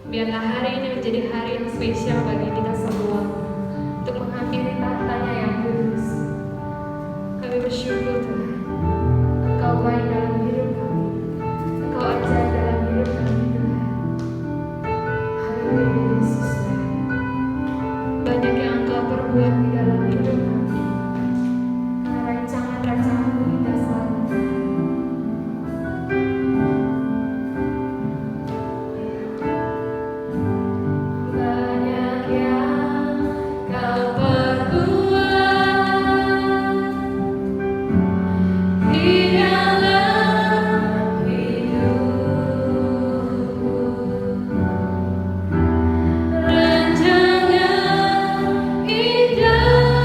Biarlah hari ini menjadi hari yang spesial bagi kita semua untuk menghampiri tahtanya yang kudus. Kami bersyukur Tuhan, Engkau baik dalam hidup kami, Engkau ajaib dalam hidup kami Tuhan. Haleluya Yesus Tuhan. Banyak yang Engkau perbuat di dalam hidup kami. Rancangan-rancangan-Mu indah selalu. Banyak yang Kau perbuat di dalam hidupku. Rancangan indah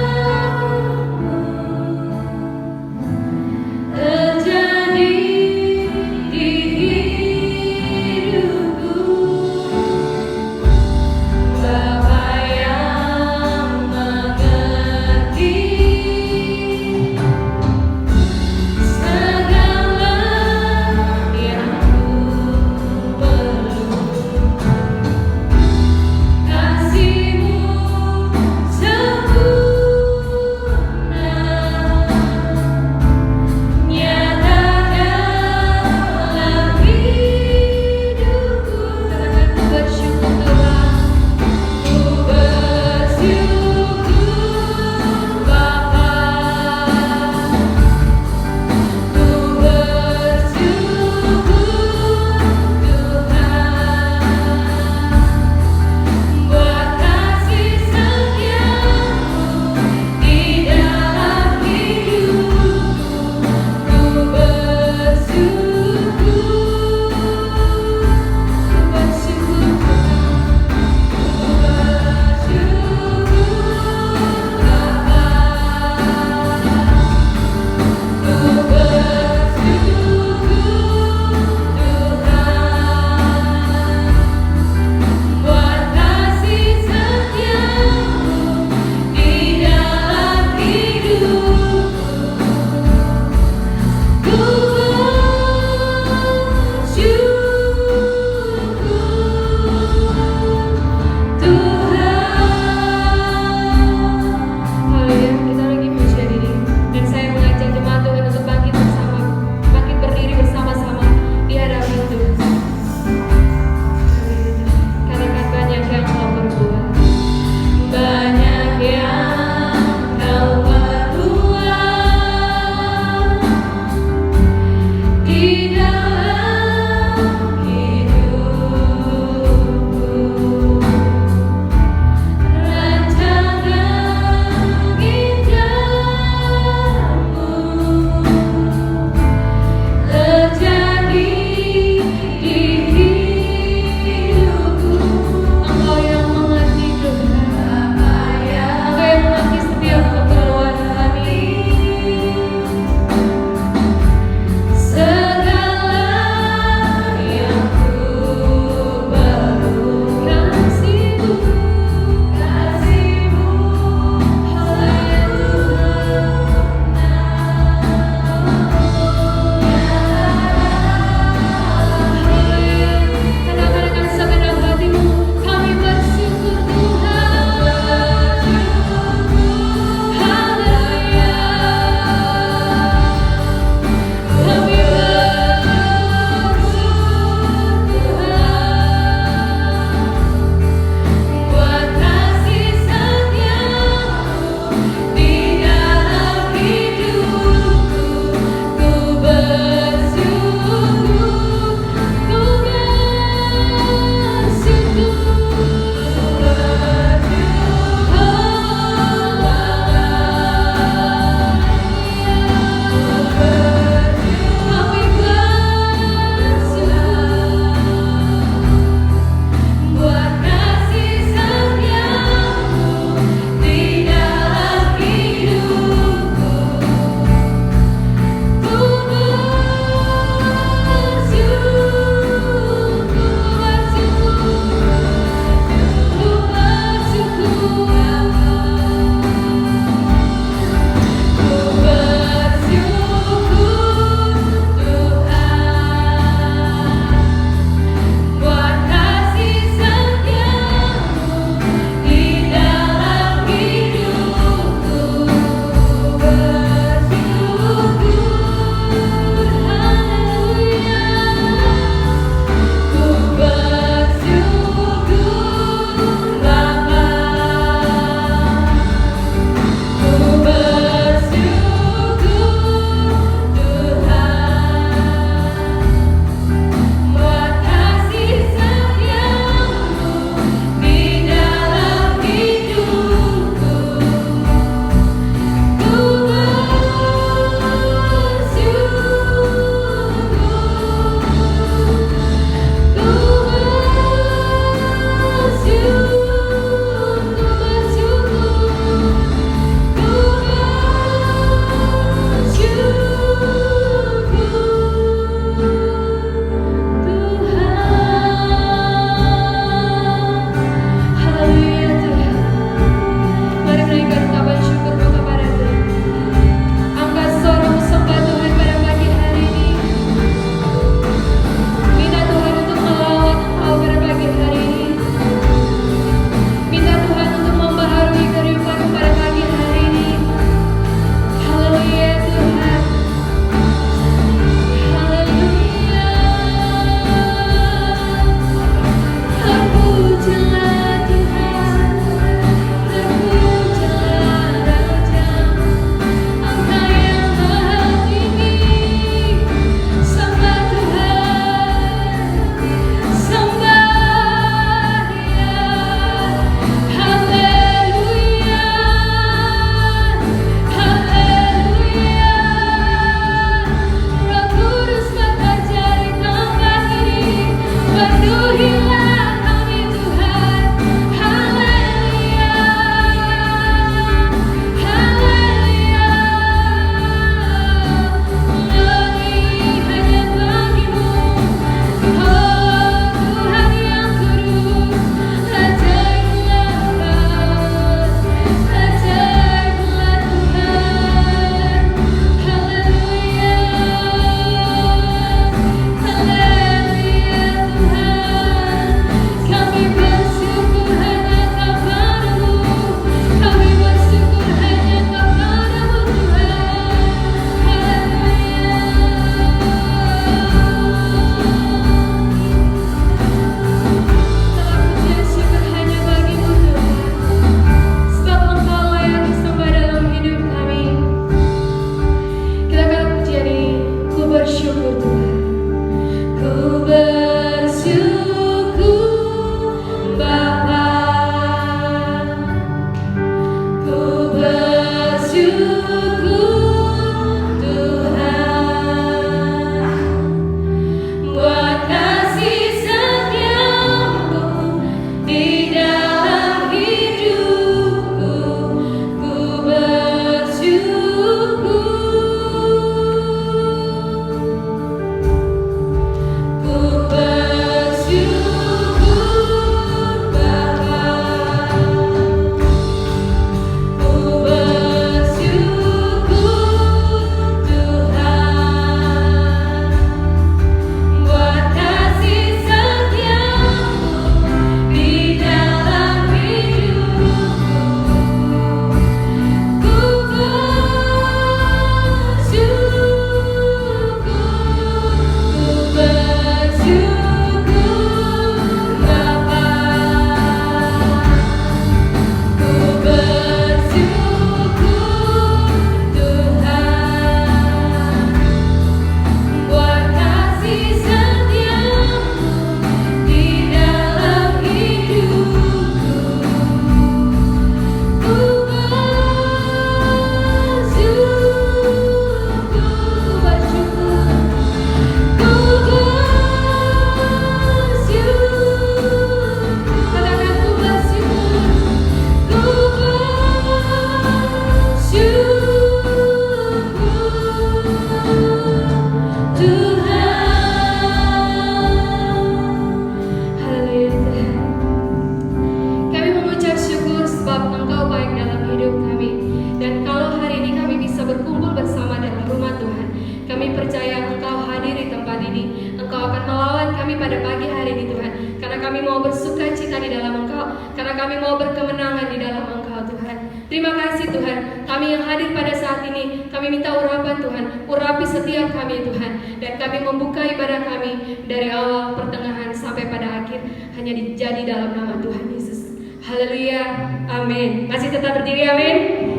pada pagi hari ini Tuhan. Karena kami mau bersuka cita di dalam Engkau, karena kami mau berkemenangan di dalam Engkau Tuhan. Terima kasih Tuhan, kami yang hadir pada saat ini, kami minta urapan Tuhan, urapi setiap kami Tuhan. Dan kami membuka ibadah kami dari awal, pertengahan, sampai pada akhir, hanya dijadi dalam nama Tuhan Yesus. Haleluya, amin. Masih tetap berdiri, amin.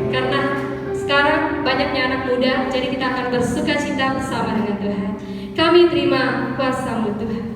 Karena sekarang banyaknya anak muda, jadi kita akan bersuka cita bersama dengan Tuhan. Kami terima kuasa-Mu Tuhan.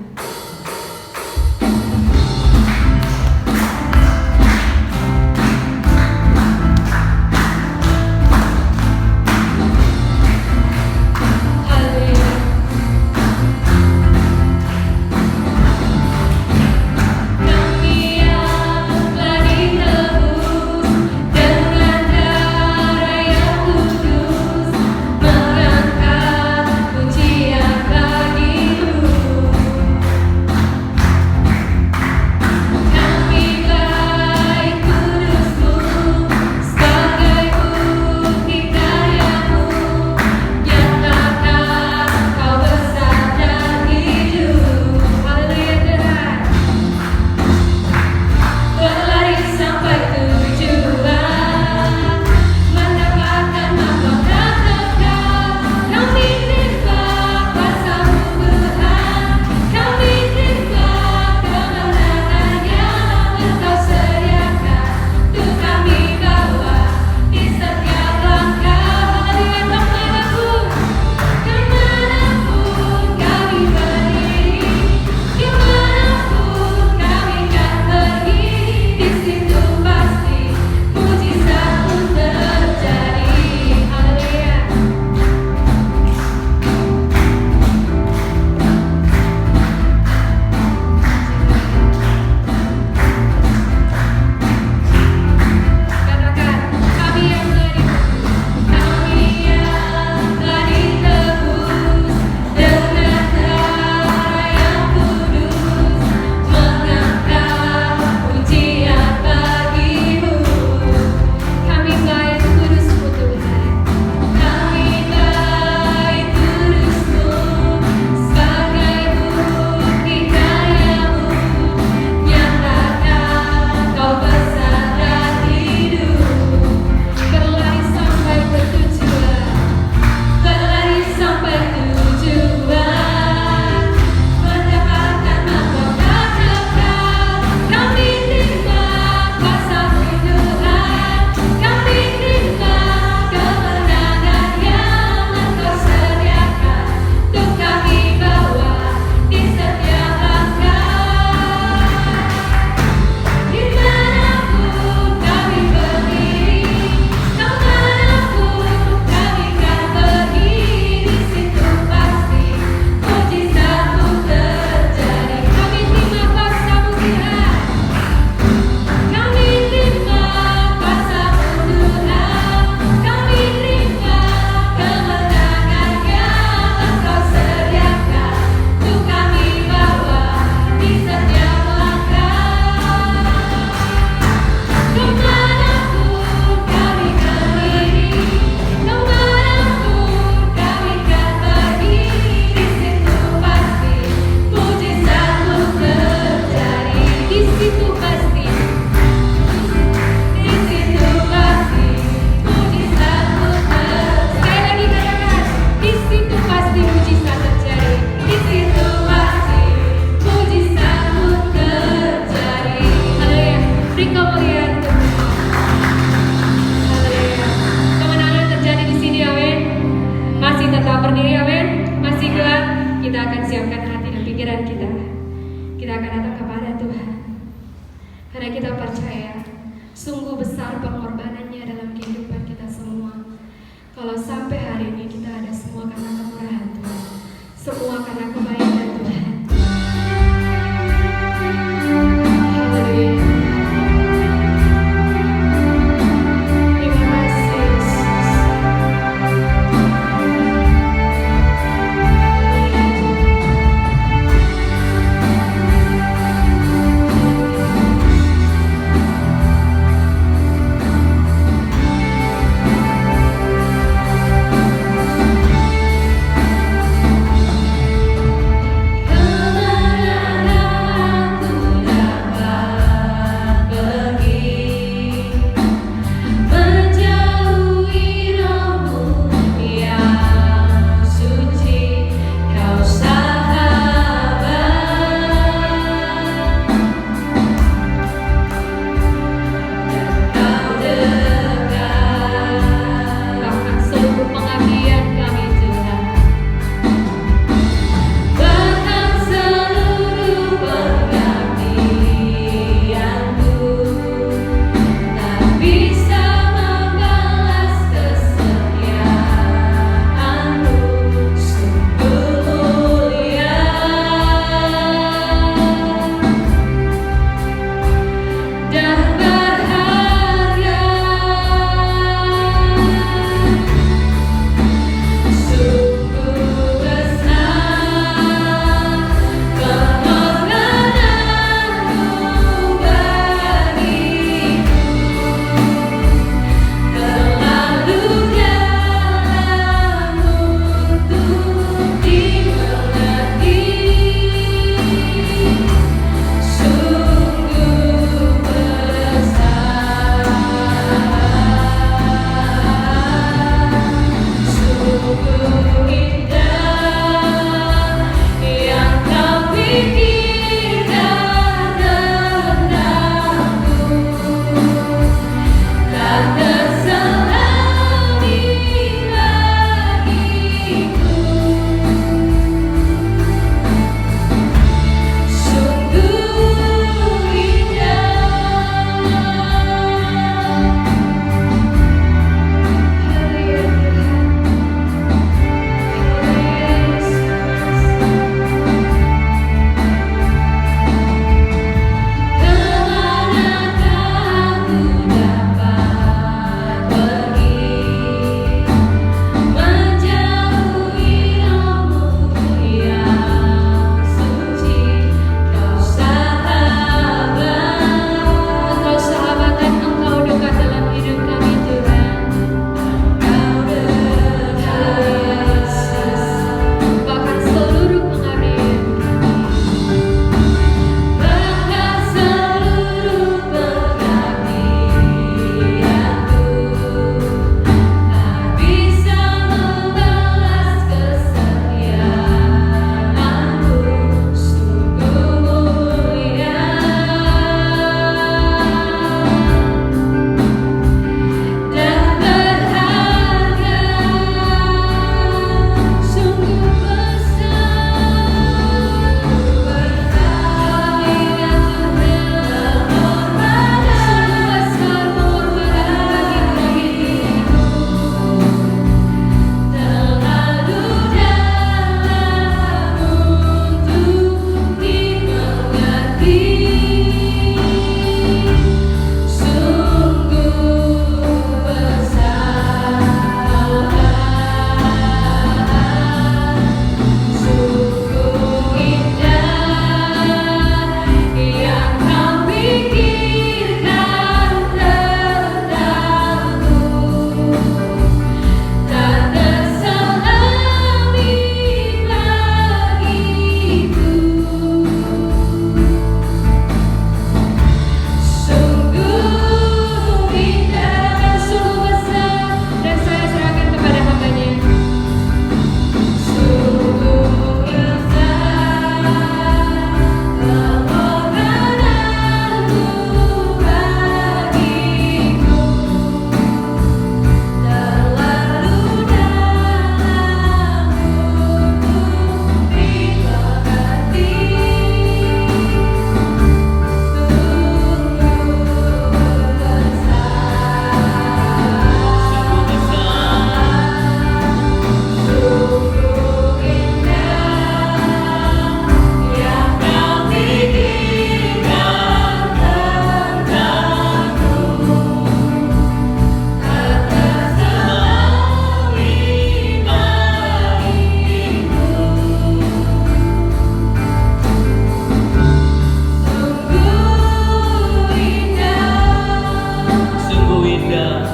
Benar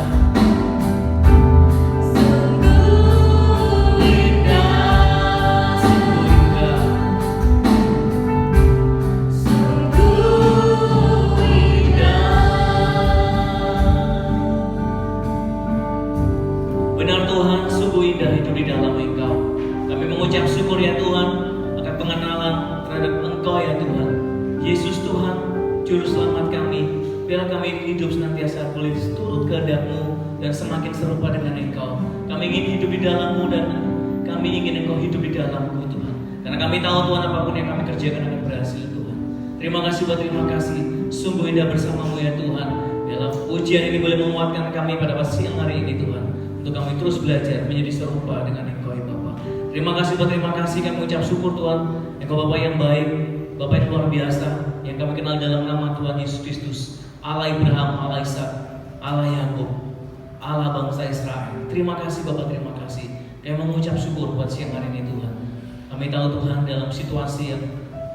Tuhan, sungguh indah hidup di dalam Engkau. Kami mengucap syukur ya Tuhan akan pengenalan terhadap Engkau ya Tuhan. Yesus Tuhan, Juru Selamat kami. Biarlah kami hidup senantiasa boleh turut kehendak-Mu dan semakin serupa dengan Engkau. Kami ingin hidup di dalam-Mu dan kami ingin Engkau hidup di dalam-Ku Tuhan. Karena kami tahu Tuhan apapun yang kami kerjakan akan berhasil Tuhan. Terima kasih buat terima kasih. Sungguh indah bersama-Mu ya Tuhan. Biarlah pujian ini boleh menguatkan kami pada siang hari ini Tuhan. Untuk kami terus belajar menjadi serupa dengan Engkau ya Bapa. Terima kasih buat terima kasih, kami mengucap syukur Tuhan. Engkau Bapa yang baik, Bapa yang luar biasa, yang kami kenal dalam nama Tuhan Yesus Kristus, Allah Abraham, Allah Ishak, Allah Yakub, Allah bangsa Israel. Terima kasih Bapa, terima kasih. Kami mengucap syukur buat siang hari ini Tuhan. Kami tahu Tuhan dalam situasi yang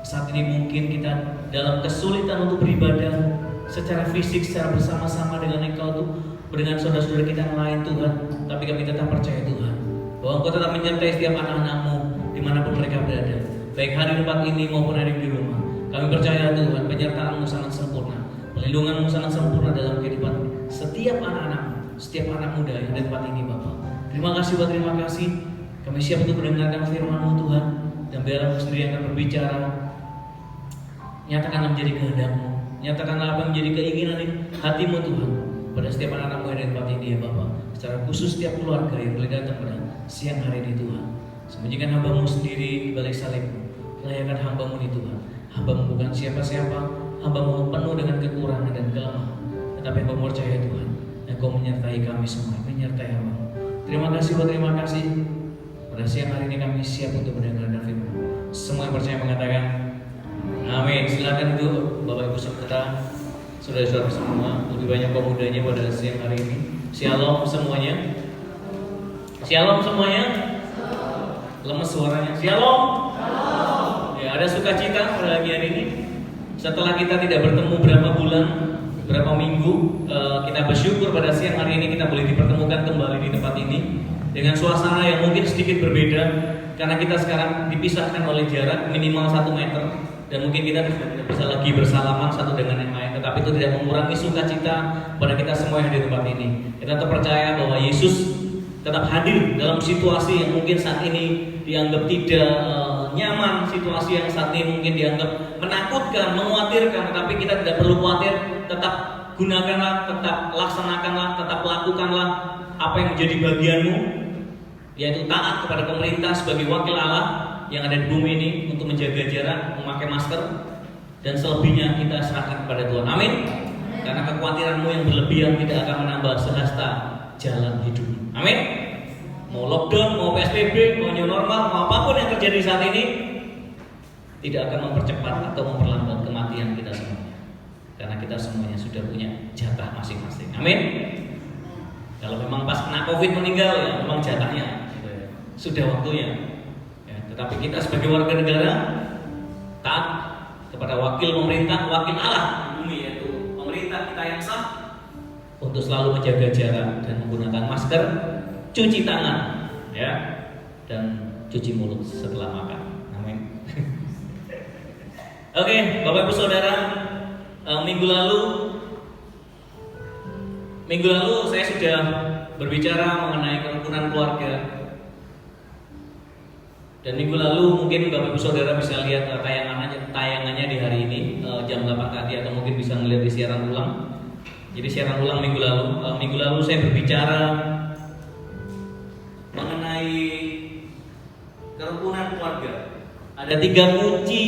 saat ini mungkin kita dalam kesulitan untuk beribadah secara fisik, secara bersama-sama dengan Engkau tuh, dengan saudara-saudara kita yang lain Tuhan. Tapi kami tetap percaya Tuhan bahwa Engkau tetap menyertai setiap anak-anak-Mu dimanapun mereka berada, baik hari tempat ini maupun hari di rumah. Kami percaya Tuhan penyertaan-Mu sangat sempurna, perlindungan-Mu sangat sempurna dalam kehidupan setiap anak-anak-Mu, setiap anak muda yang ada di tempat ini Bapak. Terima kasih buat terima kasih. Kami siap untuk mendengarkan firman-Mu Tuhan, dan biarlah Mu sendiri yang akan berbicara. Nyatakanlah menjadi kehendak-Mu, nyatakanlah apa yang menjadi keinginan hati-Mu Tuhan pada setiap anak-anak-Mu yang ada di tempat ini ya Bapak. Secara khusus setiap keluarga yang boleh datang pada siang hari ini Tuhan. Sembunyikan hamba-Mu sendiri di balik salib-Mu. Layakan hamba-Mu ini Tuhan. Hamba-Mu bukan siapa-siapa, hamba-Mu penuh dengan kekurangan dan kelemahan. Tetapi hamba percaya Tuhan, Engkau menyertai kami semua, menyertai hamba-Mu. Terima kasih buat terima kasih. Pada siang hari ini kami siap untuk mendengarkan firman. Semua yang percaya mengatakan amin. Silakan duduk Bapak Ibu saudara, saudara-saudara semua, lebih banyak pemudanya pada siang hari ini. Shalom semuanya. Shalom semuanya. Lemes suaranya. Shalom. Ya, ada sukacita pada pagi hari ini. Setelah kita tidak bertemu berapa bulan, berapa minggu, kita bersyukur pada siang hari ini kita boleh dipertemukan kembali di tempat ini dengan suasana yang mungkin sedikit berbeda karena kita sekarang dipisahkan oleh jarak minimal 1 meter. Dan mungkin kita tidak bisa lagi bersalaman satu dengan yang lain, tetapi itu tidak mengurangi sukacita pada kita semua yang di tempat ini. Kita tetap percaya bahwa Yesus tetap hadir dalam situasi yang mungkin saat ini dianggap tidak nyaman, situasi yang saat ini mungkin dianggap menakutkan, mengkhawatirkan, tetapi kita tidak perlu khawatir. Tetap gunakanlah, tetap laksanakanlah, tetap lakukanlah apa yang menjadi bagianmu, yaitu taat kepada pemerintah sebagai wakil Allah yang ada di bumi ini untuk menjaga jarak, memakai masker, dan selebihnya kita serahkan kepada Tuhan. Amin. Karena kekhawatiranmu yang berlebihan tidak akan menambah sehasta jalan hidupmu. Amin. Mau lockdown, mau PSBB, mau new normal, mau apapun yang terjadi saat ini tidak akan mempercepat atau memperlambat kematian kita semuanya. Karena kita semuanya sudah punya jatah masing-masing. Amin. Kalau memang pas kena COVID meninggal ya memang jatahnya gitu ya. Sudah waktunya. Tapi kita sebagai warga negara taat kepada wakil pemerintah, wakil Allah di bumi, yaitu pemerintah kita yang sah, untuk selalu menjaga jarak dan menggunakan masker, cuci tangan, ya, dan cuci mulut setelah makan. Amin. Oke, Bapak Ibu Saudara, minggu lalu saya sudah berbicara mengenai kerukunan keluarga. Dan minggu lalu mungkin Bapak Ibu Saudara bisa lihat tayangannya di hari ini jam 8 tadi, atau mungkin bisa melihat di siaran ulang. Jadi siaran ulang minggu lalu saya berbicara mengenai kerukunan keluarga. Ada 3 kunci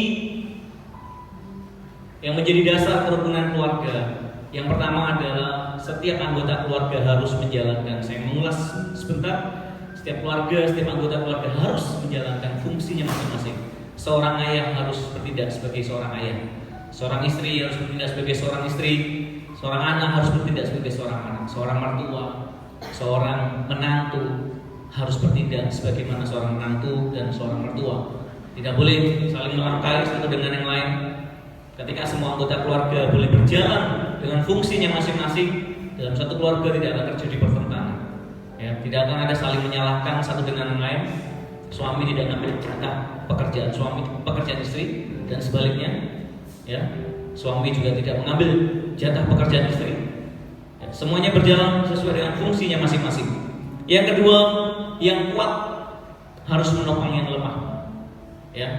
yang menjadi dasar kerukunan keluarga. Yang pertama adalah setiap anggota keluarga harus menjalankan. Saya mengulas sebentar. Setiap keluarga, setiap anggota keluarga harus menjalankan fungsinya masing-masing. Seorang ayah harus bertindak sebagai seorang ayah. Seorang istri harus bertindak sebagai seorang istri. Seorang anak harus bertindak sebagai seorang anak. Seorang mertua, seorang menantu harus bertindak sebagaimana seorang menantu dan seorang mertua. Tidak boleh saling melangkai satu dengan yang lain. Ketika semua anggota keluarga boleh berjalan dengan fungsinya masing-masing, dalam satu keluarga tidak akan terjadi pertentangan. Ya, tidak akan ada saling menyalahkan satu dengan yang lain. Suami tidak ambil jatah pekerjaan suami, pekerjaan istri, dan sebaliknya. Ya, suami juga tidak mengambil jatah pekerjaan istri. Ya, semuanya berjalan sesuai dengan fungsinya masing-masing. Yang kedua, yang kuat harus menopang yang lemah. Ya,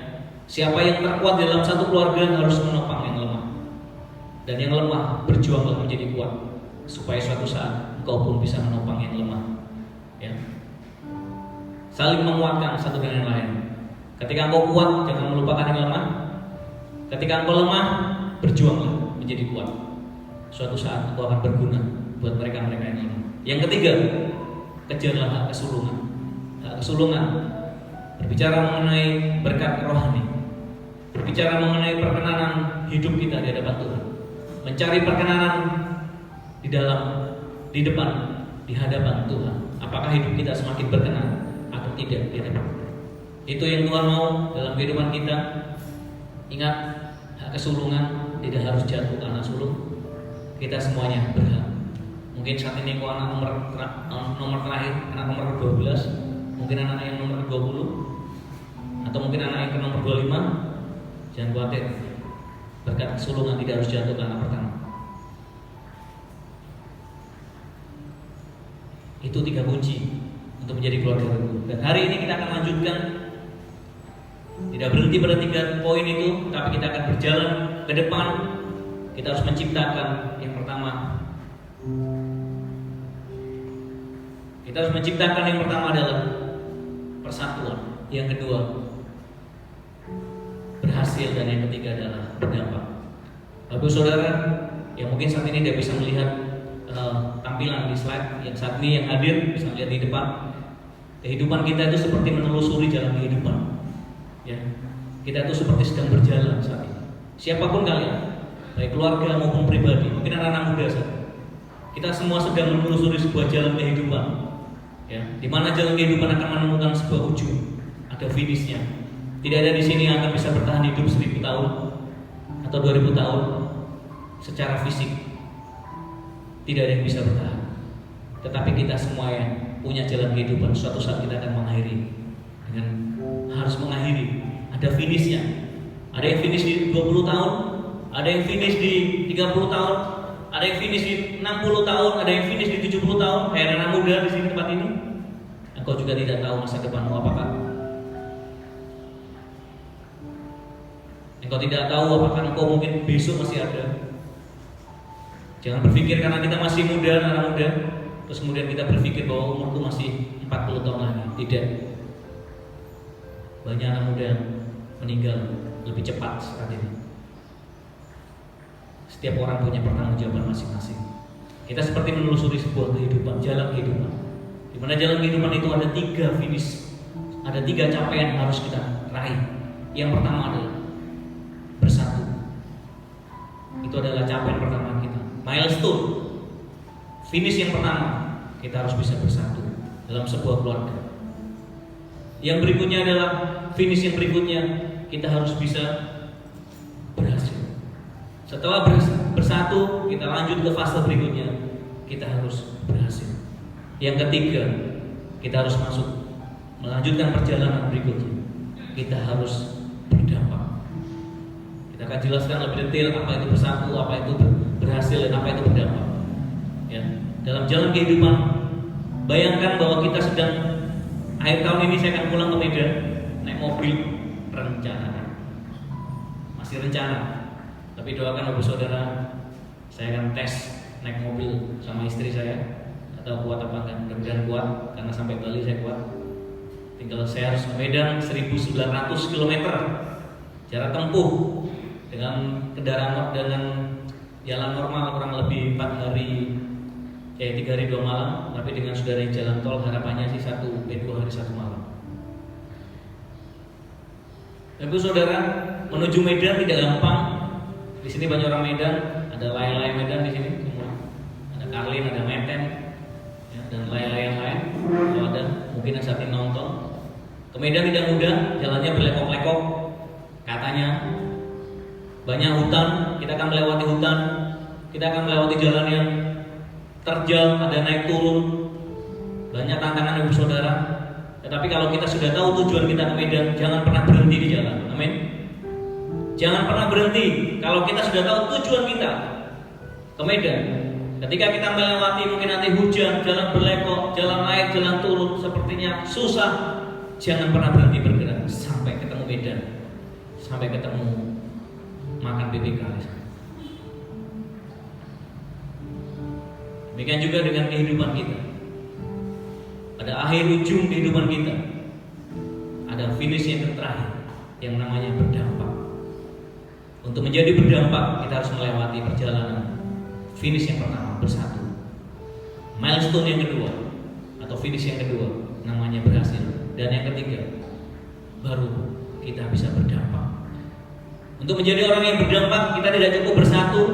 siapa yang terkuat dalam satu keluarga harus menopang yang lemah. Dan yang lemah berjuanglah menjadi kuat, supaya suatu saat engkau pun bisa menopang yang lemah. Ya, saling menguatkan satu dengan yang lain. Ketika engkau kuat, jangan melupakan yang lemah. Ketika engkau lemah, berjuanglah menjadi kuat. Suatu saat engkau akan berguna buat mereka-mereka yang lemah. Yang ketiga, kejarlah hak kesulungan. Hak kesulungan berbicara mengenai berkat rohani, berbicara mengenai perkenanan hidup kita di hadapan Tuhan, mencari perkenanan di depan, di hadapan Tuhan. Apakah hidup kita semakin berkenan atau tidak di hadapan Tuhan? Itu yang Tuhan mau dalam kehidupan kita. Ingat, hak kesulungan tidak harus jatuh ke anak sulung. Kita semuanya berhak. Mungkin saat ini kau anak nomor terakhir, anak nomor 12, mungkin anak yang nomor 20, atau mungkin anak yang ke nomor 25. Jangan khawatir, berkat kesulungan tidak harus jatuh ke anak pertama. Itu 3 kunci untuk menjadi keluarga utuh. Dan hari ini kita akan lanjutkan, tidak berhenti pada 3 poin itu, tapi kita akan berjalan ke depan. Kita harus menciptakan yang pertama. Kita harus menciptakan yang pertama adalah persatuan. Yang kedua, berhasil, dan yang ketiga adalah berdampak. Bapak saudara yang mungkin saat ini tidak bisa melihat tampilan di slide yang saat ini yang hadir bisa melihat di depan. Kehidupan kita itu seperti menelusuri jalan kehidupan. Ya, kita itu seperti sedang berjalan saat ini. Siapapun kalian, baik keluarga maupun pribadi, mungkin anak-anak muda saat kita semua sedang menelusuri sebuah jalan kehidupan. Ya, di mana jalan kehidupan akan menemukan sebuah ujung, ada finishnya. Tidak ada di sini yang akan bisa bertahan hidup 1000 tahun atau 2000 tahun secara fisik. Tidak ada yang bisa bertahan. Tetapi kita semua yang punya jalan kehidupan, suatu saat kita akan mengakhiri. Dengan harus mengakhiri, ada finishnya. Ada yang finish di 20 tahun, ada yang finish di 30 tahun, ada yang finish di 60 tahun, ada yang finish di 70 tahun. Kayak anak muda di sini tempat ini. Engkau juga tidak tahu masa depanmu apakah. Engkau tidak tahu apakah engkau mungkin besok masih ada. Jangan berpikir karena kita masih muda, anak muda, terus kemudian kita berpikir bahwa umurku masih 40 tahun lagi. Tidak. Banyak anak muda meninggal lebih cepat saat ini. Setiap orang punya pertanggungjawaban masing-masing. Kita seperti menelusuri sebuah kehidupan, jalan kehidupan. Di mana jalan kehidupan itu ada 3 finish, ada 3 capaian yang harus kita raih. Yang pertama adalah bersatu. Itu adalah capaian pertama kita. Milestone, finish yang pertama, kita harus bisa bersatu dalam sebuah keluarga. Yang berikutnya adalah finish yang berikutnya, kita harus bisa berhasil. Setelah bersatu, kita lanjut ke fase berikutnya, kita harus berhasil. Yang ketiga, kita harus melanjutkan perjalanan berikutnya, kita harus berdampak. Kita akan jelaskan lebih detail apa itu bersatu, apa itu berhasil, dan apa itu berdampak. Ya, dalam jalan kehidupan, bayangkan bahwa kita sedang akhir tahun ini saya akan pulang ke Medan naik mobil, rencana, masih rencana. Tapi doakan Bapak Saudara, saya akan tes naik mobil sama istri saya, atau kuat apa enggak. Mudah-mudahan kuat, karena sampai Bali saya kuat. Tinggal saya harus ke Medan 1900 km jarak tempuh dengan kendaraan, dengan jalan normal kurang lebih 3 hari 2 malam. Tapi dengan sudah ada jalan tol, harapannya sih 2 hari 1 malam. Bapak Saudara, menuju Medan tidak gampang. Di sini banyak orang Medan, ada layang-layang Medan di sini semua. Ada Karlin, ada Meten, ya, dan layang-layang yang lain. Kalau ada, mungkin yang saat ini nonton. Ke Medan tidak mudah, jalannya berlekok-lekok. Katanya banyak hutan, kita akan melewati hutan, kita akan melewati jalan yang terjal, ada naik turun, banyak tantangan ibu saudara. Tetapi kalau kita sudah tahu tujuan kita ke Medan, jangan pernah berhenti di jalan. Amin. Jangan pernah berhenti. Kalau kita sudah tahu tujuan kita ke Medan, ketika kita melewati mungkin nanti hujan, jalan berlekok, jalan naik, jalan turun, sepertinya susah, jangan pernah berhenti bergerak sampai ketemu Medan, sampai ketemu makan BPK. Demikian juga dengan kehidupan kita. Pada akhir ujung kehidupan kita ada finish yang terakhir yang namanya berdampak. Untuk menjadi berdampak kita harus melewati perjalanan finish yang pertama, bersatu. Milestone yang kedua atau finish yang kedua namanya berhasil. Dan yang ketiga baru kita bisa berdampak. Untuk menjadi orang yang berdampak kita tidak cukup bersatu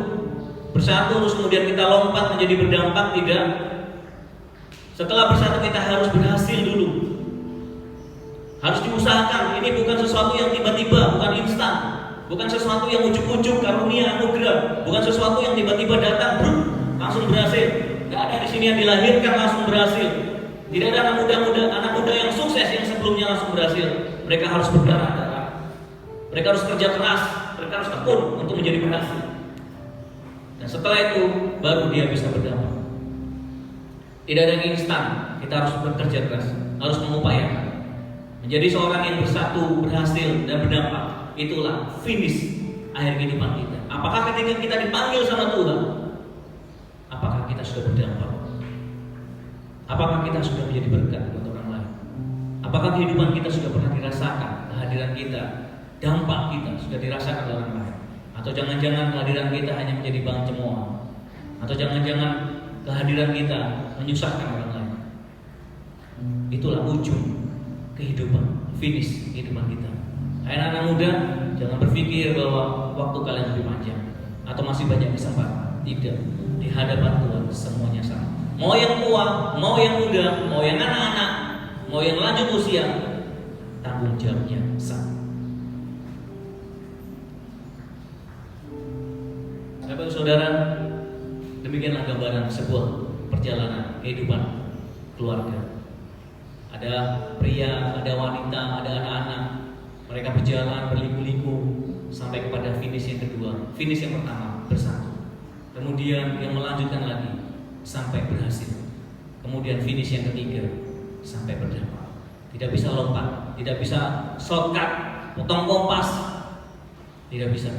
terus kemudian kita lompat menjadi berdampak, tidak. Setelah bersatu kita harus berhasil dulu. Harus diusahakan. Ini bukan sesuatu yang tiba-tiba, bukan instan. Bukan sesuatu yang ujuk-ujuk karunia anugerah, bukan sesuatu yang tiba-tiba datang langsung berhasil. Gak ada di sini yang dilahirkan langsung berhasil. Tidak ada anak muda yang sukses yang sebelumnya langsung berhasil. Mereka harus berdarah-darah. Mereka harus kerja keras, mereka harus tekun untuk menjadi berhasil. Dan setelah itu baru dia bisa berdampak. Tidak ada yang instan. Kita harus bekerja keras, harus mengupayakan menjadi seorang yang bersatu, berhasil dan berdampak. Itulah finish akhir kehidupan kita. Apakah ketika kita dipanggil sama Tuhan, apakah kita sudah berdampak? Apakah kita sudah menjadi berkat buat orang lain? Apakah kehidupan kita sudah pernah dirasakan, kehadiran kita, dampak kita sudah dirasakan oleh orang lain? Atau jangan-jangan kehadiran kita hanya menjadi bahan cemoohan? Atau jangan-jangan kehadiran kita menyusahkan orang lain? Itulah ujung kehidupan, finish kehidupan kita. Anak-anak muda, jangan berpikir bahwa waktu kalian lebih panjang atau masih banyak kesempatan. Tidak, di hadapan Tuhan semuanya sama. Mau yang tua, mau yang muda, mau yang anak-anak, mau yang lanjut usia, tanggung jawabnya sama. Sahabat saudara, demikianlah gambaran sebuah perjalanan kehidupan keluarga. Ada pria, ada wanita, ada anak-anak. Mereka berjalan berliku-liku sampai kepada finish yang kedua. Finish yang pertama bersatu. Kemudian yang melanjutkan lagi sampai berhasil. Kemudian finish yang ketiga sampai berdampak. Tidak bisa lompat, tidak bisa shortcut, potong kompas. Tidak bisa.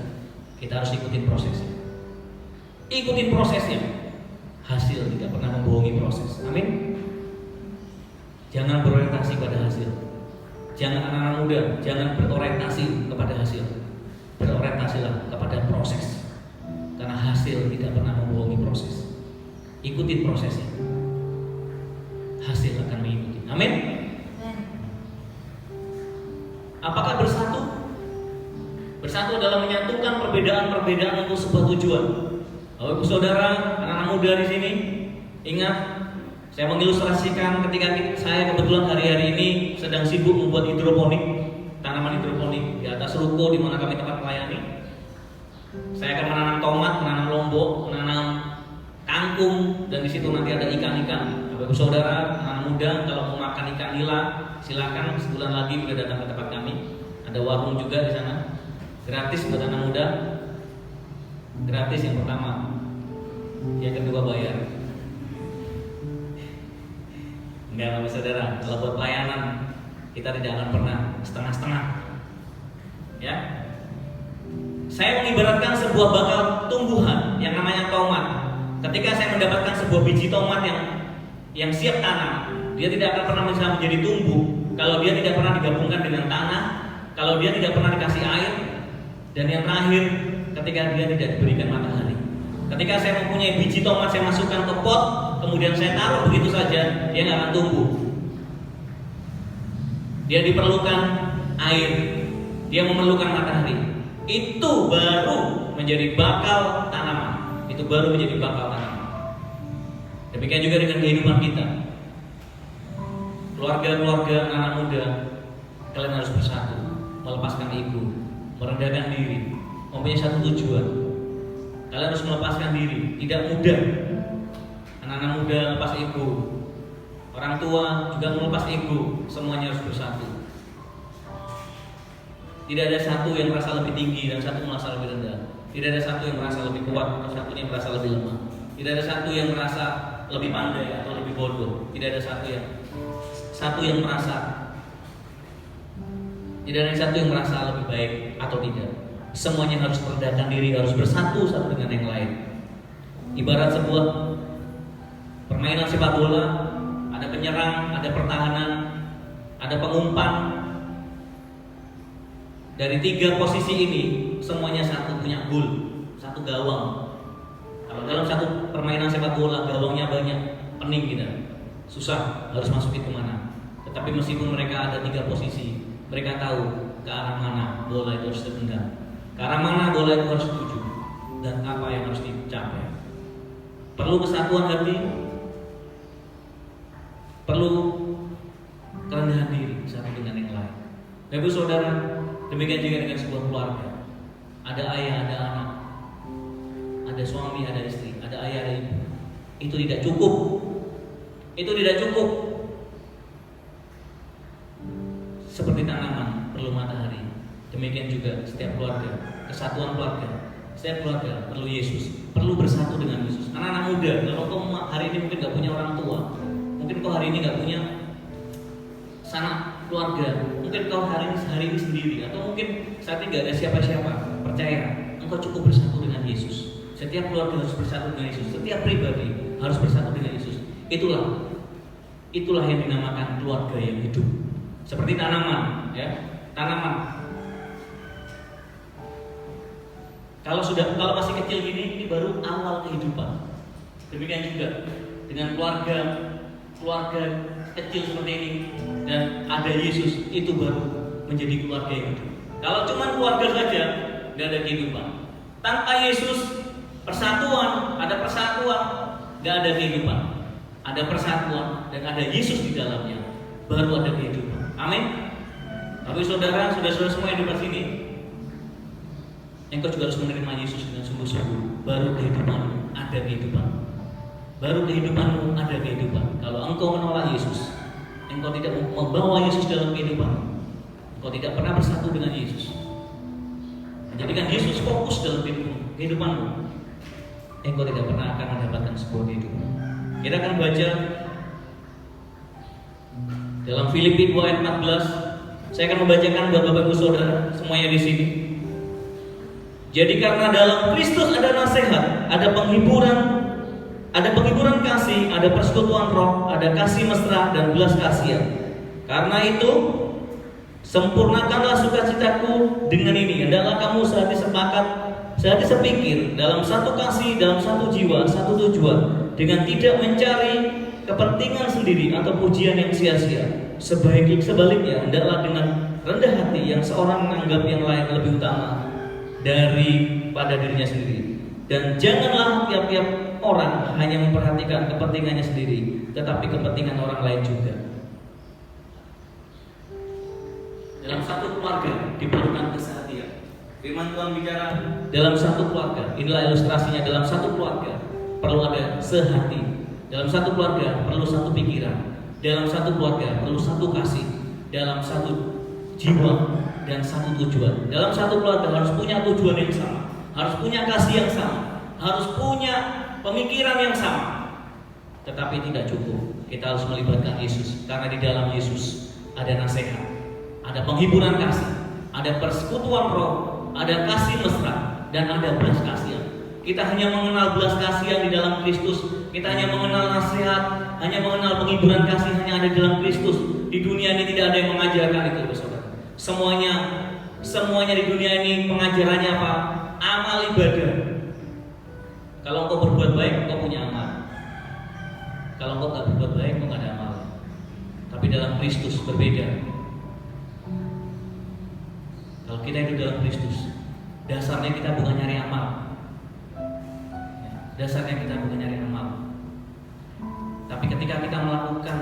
Kita harus ikutin prosesnya. Ikutin prosesnya. Hasil tidak pernah membohongi proses. Amin. Jangan berorientasi pada hasil. Jangan anak-anak muda, jangan berorientasi kepada hasil. Berorientasilah kepada proses. Karena hasil tidak pernah membohongi proses. Ikuti prosesnya. Hasil akan mengikuti. Amin. Apakah bersatu? Bersatu adalah menyatukan perbedaan-perbedaan untuk sebuah tujuan. Bapak Ibu Saudara, anak-anak muda di sini, ingat. Saya mengilustrasikan ketika saya kebetulan hari-hari ini sedang sibuk membuat hidroponik, tanaman hidroponik di atas ruko di mana kami tempat melayani. Saya akan menanam tomat, menanam lombok, menanam kangkung, dan di situ nanti ada ikan-ikan. Bapak Ibu Saudara, anak muda kalau mau makan ikan nila, silakan sebulan lagi boleh datang ke tempat kami. Ada warung juga di sana, gratis buat anak muda. Gratis yang pertama, yang kedua bayar. Enggak Bapak Saudara, kalau buat pelayanan kita tidak akan pernah setengah-setengah. Ya. Saya mengibaratkan sebuah bakal tumbuhan yang namanya tomat. Ketika saya mendapatkan sebuah biji tomat yang siap tanam, dia tidak akan pernah bisa menjadi tumbuh kalau dia tidak pernah digabungkan dengan tanah, kalau dia tidak pernah dikasih air, dan yang terakhir ketika dia tidak diberikan matahari. Ketika saya mempunyai biji tomat, saya masukkan ke pot, kemudian saya taruh begitu saja, dia nggak akan tumbuh. Dia diperlukan air, dia memerlukan matahari. Itu baru menjadi bakal tanaman. Itu baru menjadi bakal tanaman. Demikian juga dengan kehidupan kita. Keluarga-keluarga anak muda, kalian harus bersatu, melepaskan ego, merendahkan diri, mempunyai satu tujuan. Kalian harus melepaskan diri. Tidak mudah. Anak-anak Anak-anak muda lepas ego, orang tua juga melepas ego, semuanya harus bersatu. Tidak ada satu yang merasa lebih tinggi dan satu merasa lebih rendah. Tidak ada satu yang merasa lebih kuat atau satunya yang merasa lebih lemah. Tidak ada satu yang merasa lebih pandai atau lebih bodoh. Tidak ada satu yang merasa. Tidak ada satu yang merasa lebih baik atau tidak. Semuanya harus merendahkan diri, harus bersatu satu dengan yang lain. Ibarat sebuah permainan sepak bola, ada penyerang, ada pertahanan, ada pengumpan. Dari 3 posisi ini semuanya satu, punya gol, satu gawang. Kalau dalam satu permainan sepak bola gawangnya banyak, pening kita, susah harus masukin kemana. Tetapi meskipun mereka ada 3 posisi, mereka tahu ke arah mana bola itu harus ditendang, ke arah mana bola itu harus dituju, dan apa yang harus dicapai. Perlu kesatuan hati, perlu kerendahan diri satu dengan yang lain. Bapak saudara, demikian juga dengan sebuah keluarga. Ada ayah, ada anak, ada suami, ada istri, ada ayah, ada ibu. Itu tidak cukup. Itu tidak cukup. Seperti tanaman perlu matahari, demikian juga setiap keluarga, kesatuan keluarga. Setiap keluarga perlu Yesus, perlu bersatu dengan Yesus. Anak-anak muda, kalau kau hari ini mungkin gak punya orang tua, mungkin kau hari ini gak punya sanak keluarga, mungkin kau hari ini sendiri, atau mungkin saat ini gak ada siapa-siapa. Percaya, engkau cukup bersatu dengan Yesus. Setiap keluarga harus bersatu dengan Yesus. Setiap pribadi harus bersatu dengan Yesus. Itulah yang dinamakan keluarga yang hidup. Seperti tanaman, ya, tanaman. Kalau masih kecil gini, ini baru awal kehidupan. Demikian juga dengan keluarga kecil seperti ini dan ada Yesus, itu baru menjadi keluarga yang hidup. Kalau cuma keluarga saja, nggak ada kehidupan. Tanpa Yesus, ada persatuan, nggak ada kehidupan. Ada persatuan dan ada Yesus di dalamnya, baru ada kehidupan. Amin. Tapi saudara semua yang di sini, engkau juga harus menerima Yesus dengan sungguh-sungguh. Baru kehidupanmu ada kehidupan. Baru kehidupanmu ada kehidupan. Kalau engkau menolak Yesus, engkau tidak membawa Yesus dalam kehidupanmu, engkau tidak pernah bersatu dengan Yesus, menjadikan Yesus fokus dalam kehidupanmu, engkau tidak pernah akan mendapatkan sebuah kehidupan. Kita akan baca dalam Filipi 2 ayat 14. Saya akan membacakan buat Bapak Ibu Saudara semuanya di sini. Jadi karena dalam Kristus ada nasihat, ada penghiburan kasih, ada persekutuan roh, ada kasih mesra dan belas kasihan. Karena itu sempurnakanlah sukacitaku dengan ini. Hendaklah kamu sehati sepakat, sehati sepikir, dalam satu kasih, dalam satu jiwa, satu tujuan, dengan tidak mencari kepentingan sendiri atau pujian yang sia-sia. Sebaliknya, hendaklah dengan rendah hati yang seorang menganggap yang lain lebih utama daripada dirinya sendiri. Dan janganlah tiap-tiap orang hanya memperhatikan kepentingannya sendiri, tetapi kepentingan orang lain juga. Dalam satu keluarga diperlukan kesehatian. Firman Tuhan bicara dalam satu keluarga. Inilah ilustrasinya. Dalam satu keluarga perlu ada sehati. Dalam satu keluarga perlu satu pikiran. Dalam satu keluarga perlu satu kasih. Dalam satu jiwa dan satu tujuan. Dalam satu keluarga harus punya tujuan yang sama, harus punya kasih yang sama, harus punya pemikiran yang sama. Tetapi tidak cukup. Kita harus melibatkan Yesus, karena di dalam Yesus ada nasihat, ada penghiburan kasih, ada persekutuan roh, ada kasih mesra, dan ada belas kasihan. Kita hanya mengenal belas kasihan di dalam Kristus. Kita hanya mengenal nasihat, hanya mengenal penghiburan kasih hanya ada di dalam Kristus. Di dunia ini tidak ada yang mengajarkan itu, saudara. Semuanya di dunia ini pengajarannya apa? Amal ibadah. Kalau engkau berbuat baik, engkau punya amal. Kalau engkau tidak berbuat baik, engkau tidak ada amal. Tapi dalam Kristus berbeda. Kalau kita hidup dalam Kristus, dasarnya kita bukan nyari amal. Dasarnya kita bukan nyari amal. Tapi ketika kita melakukan,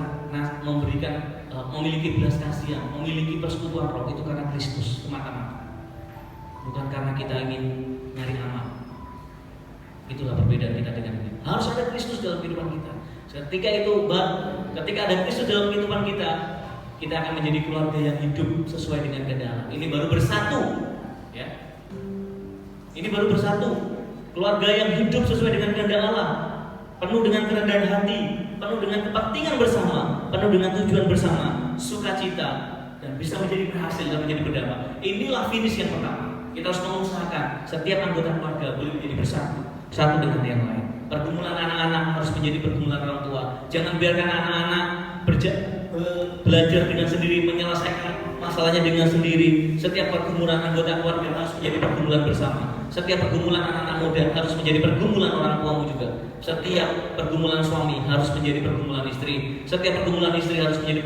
memiliki belas kasihan, memiliki persekutuan roh, itu karena Kristus semata-mata, bukan karena kita ingin nyari amal. Itulah perbedaan kita dengan dia. Harus ada Kristus dalam kehidupan kita. Ketika ada Kristus dalam kehidupan kita, kita akan menjadi keluarga yang hidup sesuai dengan kehendak Allah. Ini baru bersatu, ya. Ini baru bersatu. Keluarga yang hidup sesuai dengan kehendak Allah, penuh dengan kerendahan hati, penuh dengan kepentingan bersama, penuh dengan tujuan bersama, sukacita, dan bisa menjadi berhasil dan menjadi berdamai. Inilah finish yang pertama. Kita harus mengusahakan setiap anggota keluarga boleh menjadi bersatu, satu dengan yang lain. Pergumulan anak-anak harus menjadi pergumulan orang tua. Jangan biarkan anak-anak belajar dengan sendiri, menyelesaikan masalahnya dengan sendiri. Setiap pergumulan anggota keluarga harus menjadi pergumulan bersama. Setiap pergumulan anak-anak muda harus menjadi pergumulan orang tuamu juga. Setiap pergumulan suami harus menjadi pergumulan istri. Setiap pergumulan istri harus menjadi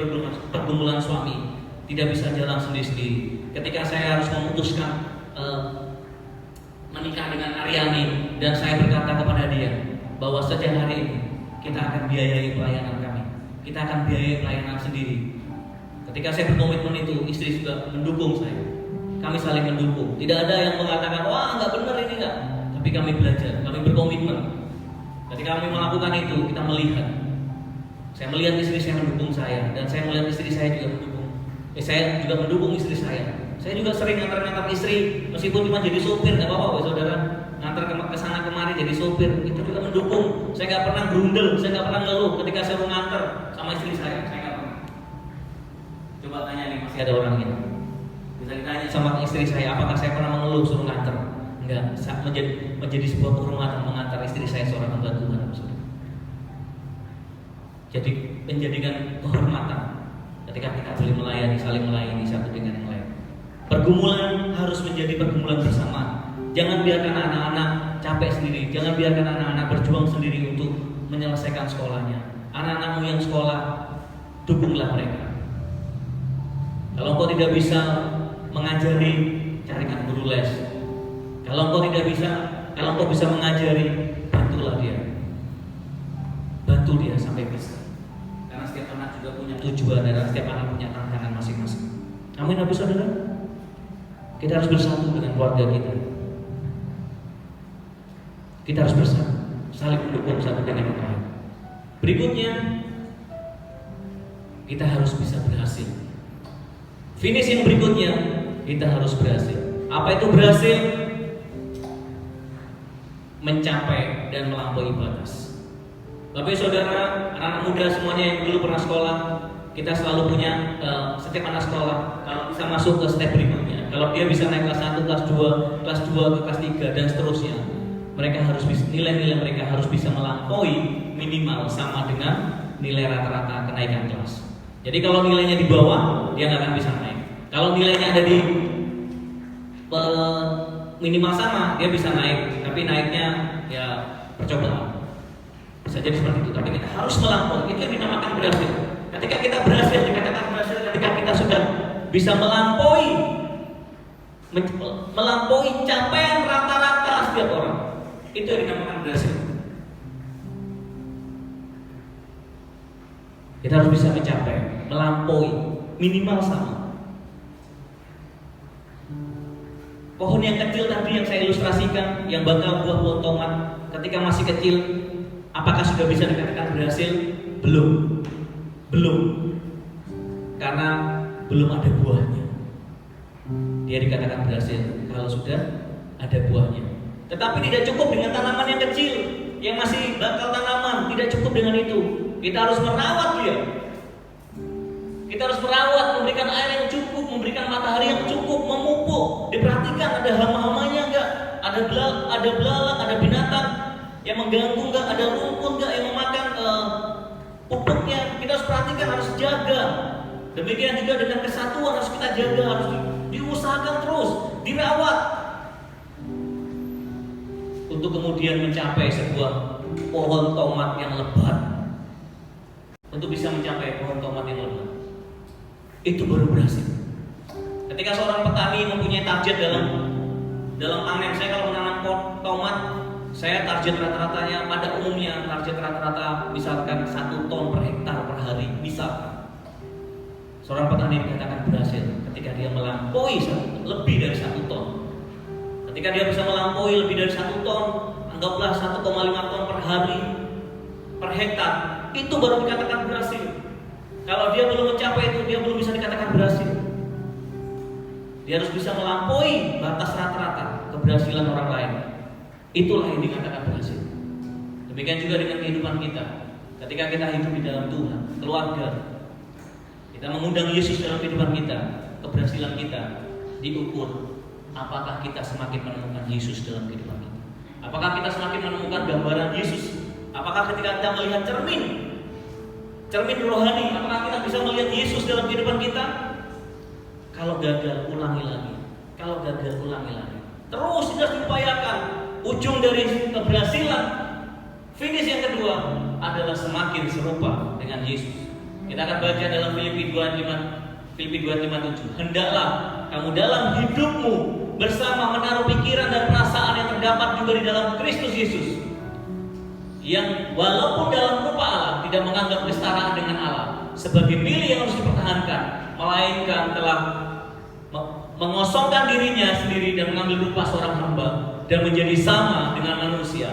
pergumulan suami. Tidak bisa jalan sendiri-sendiri. Ketika saya harus memutuskan menikah dengan Aryani, dan saya berkata kepada dia bahwa sejak hari ini kita akan biayai pelayanan kami, kita akan biayai pelayanan sendiri. Ketika saya berkomitmen itu, istri juga mendukung saya. Kami saling mendukung. Tidak ada yang mengatakan, wah nggak benar ini nggak. Tapi kami belajar, kami berkomitmen. Ketika kami melakukan itu, kita melihat. Saya melihat istri saya mendukung saya, dan saya melihat istri saya juga mendukung. Saya juga mendukung istri saya. Saya juga sering ngantar istri, meskipun cuma jadi sopir, nggak apa-apa, saudara. Ngantar ke sana kemari jadi sopir, itu juga mendukung. Saya nggak pernah berundel, saya nggak pernah ngeluh ketika saya mau ngantar sama istri saya nggak pernah. Coba tanya nih, masih ada orang ini. Bisa ditanya sama istri saya, apakah saya pernah mengeluh suruh ngantar? Enggak, menjadi sebuah kehormatan mengantar istri saya seorang hamba Tuhan. Jadi menjadikan kehormatan ketika kita boleh melayani, saling melayani satu dengan yang lain. Pergumulan harus menjadi pergumulan bersama. Jangan biarkan anak-anak capek sendiri. Jangan biarkan anak-anak berjuang sendiri untuk menyelesaikan sekolahnya. Anak-anakmu yang sekolah, dukunglah mereka. Kalau engkau tidak bisa mengajari, carikan guru les. Kalau engkau bisa mengajari, bantulah dia. Bantu dia sampai bisa. Karena setiap anak juga punya tujuan, dan setiap anak punya tantangan masing-masing. Amin, Bapak Saudara. Kita harus bersatu dengan keluarga kita. Kita harus bersatu, saling mendukung satu dengan yang lain. Berikutnya, kita harus bisa berhasil. Finish yang berikutnya, kita harus berhasil. Apa itu berhasil? Mencapai dan melampaui batas. Bapak Saudara, anak-anak muda semuanya yang dulu pernah sekolah, kita selalu punya setiap anak sekolah kalau bisa masuk ke step berikutnya. Kalau dia bisa naik kelas 1, kelas 2 ke kelas 3 dan seterusnya, mereka harus bisa, nilai-nilai mereka harus bisa melampaui minimal sama dengan nilai rata-rata kenaikan kelas. Jadi kalau nilainya di bawah, dia nggak akan bisa naik. Kalau nilainya ada di minimal sama, dia bisa naik, tapi naiknya ya percobaan. Bisa jadi seperti itu. Tapi kita harus melampaui. Itu yang dinamakan berhasil. Ketika kita berhasil, dikatakan berhasil ketika kita sudah bisa melampaui capaian rata-rata setiap orang. Itu yang dinamakan berhasil. Kita harus bisa mencapai, melampaui, minimal sama. Pohon yang kecil tadi yang saya ilustrasikan, yang bakal buah tomat ketika masih kecil, apakah sudah bisa dikatakan berhasil? Belum. Karena belum ada buahnya. Dia dikatakan berhasil kalau sudah ada buahnya. Tetapi tidak cukup dengan tanaman yang kecil, yang masih bakal tanaman. Tidak cukup dengan itu. Kita harus merawat dia. Kita harus merawat, memberikan air yang cukup, memberikan matahari yang cukup, memupuk. Diperhatikan ada hama-hamanya enggak, ada belalang, ada binatang yang mengganggu enggak, ada rumput enggak yang memakan pupuknya. Kita harus perhatikan, harus jaga. Demikian juga dengan kesatuan harus kita jaga, harus diusahakan terus, dirawat untuk kemudian mencapai sebuah pohon tomat yang lebat. Untuk bisa mencapai pohon tomat yang lebat, itu baru berhasil. Ketika seorang petani mempunyai target dalam panen, saya kalau menanam tomat, saya target rata-ratanya pada umumnya target rata-rata misalkan 1 ton per hektar per hari. Misalkan seorang petani dikatakan berhasil ketika dia melampaui lebih dari 1 ton. Ketika dia bisa melampaui lebih dari 1 ton, anggaplah 1,5 ton per hari per hektar, itu baru dikatakan berhasil. Kalau dia belum mencapai itu, dia belum bisa dikatakan berhasil. Dia harus bisa melampaui batas rata-rata keberhasilan orang lain. Itulah yang dikatakan berhasil. Demikian juga dengan kehidupan kita. Ketika kita hidup di dalam Tuhan, keluarga, kita mengundang Yesus dalam kehidupan kita, keberhasilan kita diukur apakah kita semakin menemukan Yesus dalam kehidupan kita. Apakah kita semakin menemukan gambaran Yesus? Apakah ketika kita melihat cermin rohani, apakah kita bisa melihat Yesus dalam kehidupan kita? Kalau gagal, ulangi lagi. Kalau gagal, ulangi lagi. Terus tidak diupayakan. Ujung dari keberhasilan, finish yang kedua adalah semakin serupa dengan Yesus. Kita akan baca dalam Filipi 2:5-7. Hendaklah kamu dalam hidupmu bersama menaruh pikiran dan perasaan yang terdapat juga di dalam Kristus Yesus, yang walaupun dalam rupa Allah tidak menganggap kesetaraan dengan Allah sebagai milik yang harus dipertahankan, melainkan telah mengosongkan dirinya sendiri dan mengambil rupa seorang hamba dan menjadi sama dengan manusia.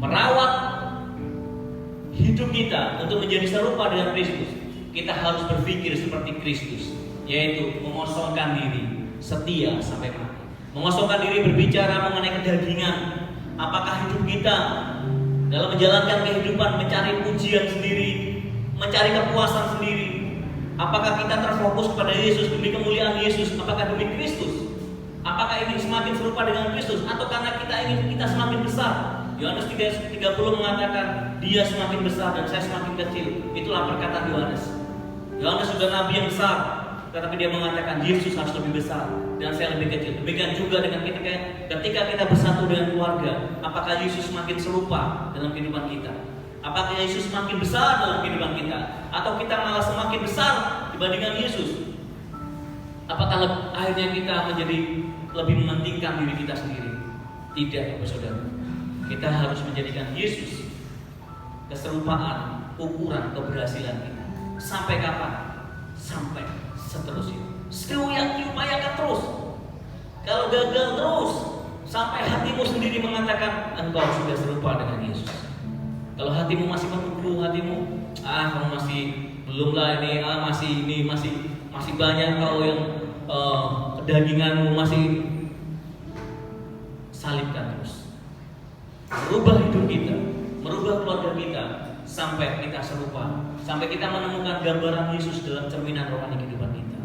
Merawat hidup kita untuk menjadi serupa dengan Kristus, kita harus berpikir seperti Kristus, yaitu mengosongkan diri, setia sampai mati. Mengosongkan diri berbicara mengenai kedagingan. Apakah hidup kita dalam menjalankan kehidupan mencari pujian sendiri, mencari kepuasan sendiri? Apakah kita terfokus kepada Yesus demi kemuliaan Yesus? Apakah demi Kristus? Apakah ini semakin serupa dengan Kristus? Atau karena kita ingin kita semakin besar? Yohanes 3:30 mengatakan, dia semakin besar dan saya semakin kecil. Itulah perkataan Yohanes. Yohanes sudah nabi yang besar, tetapi dia mengatakan Yesus harus lebih besar dan saya lebih kecil. Demikian juga dengan kita, ketika kita bersatu dengan keluarga, apakah Yesus semakin serupa dalam kehidupan kita? Apakah Yesus semakin besar dalam kehidupan kita? Atau kita malah semakin besar dibandingkan Yesus? Apakah akhirnya kita menjadi lebih mementingkan diri kita sendiri? Tidak, saudara. Kita harus menjadikan Yesus keserupaan, ukuran keberhasilan kita. Sampai kapan? Sampai seterusnya. Diupayakan terus. Kalau gagal terus, sampai hatimu sendiri mengatakan engkau sudah serupa dengan Yesus. Kalau hatimu masih menunggu, kamu masih belum lah ini, masih banyak kau yang kedaginganmu masih, salibkan terus. Merubah hidup kita, merubah keluarga kita, sampai kita serupa, sampai kita menemukan gambaran Yesus dalam cerminan rohani kehidupan kita.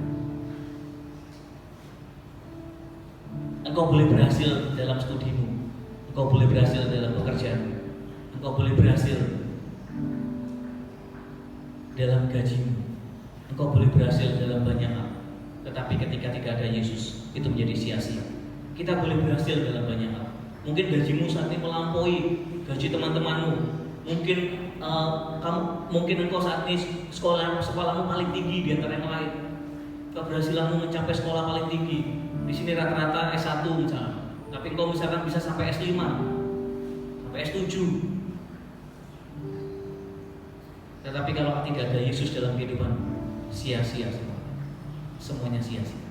Engkau boleh berhasil dalam studimu, engkau boleh berhasil dalam pekerjaanmu, engkau boleh berhasil dalam gajimu, engkau boleh berhasil dalam banyak hal. Tetapi ketika tidak ada Yesus, itu menjadi sia-sia. Kita boleh berhasil dalam banyak hal. Mungkin gajimu saat ini melampaui gaji teman-temanmu. Mungkin engkau saat ini sekolahmu paling tinggi di antara yang lain. Keberhasilanmu mencapai sekolah paling tinggi. Di sini rata-rata S1 misalnya. Tapi engkau misalkan bisa sampai S5, sampai S7. Tetapi kalau tidak ada Yesus dalam kehidupan, sia-sia semua. Semuanya sia-sia.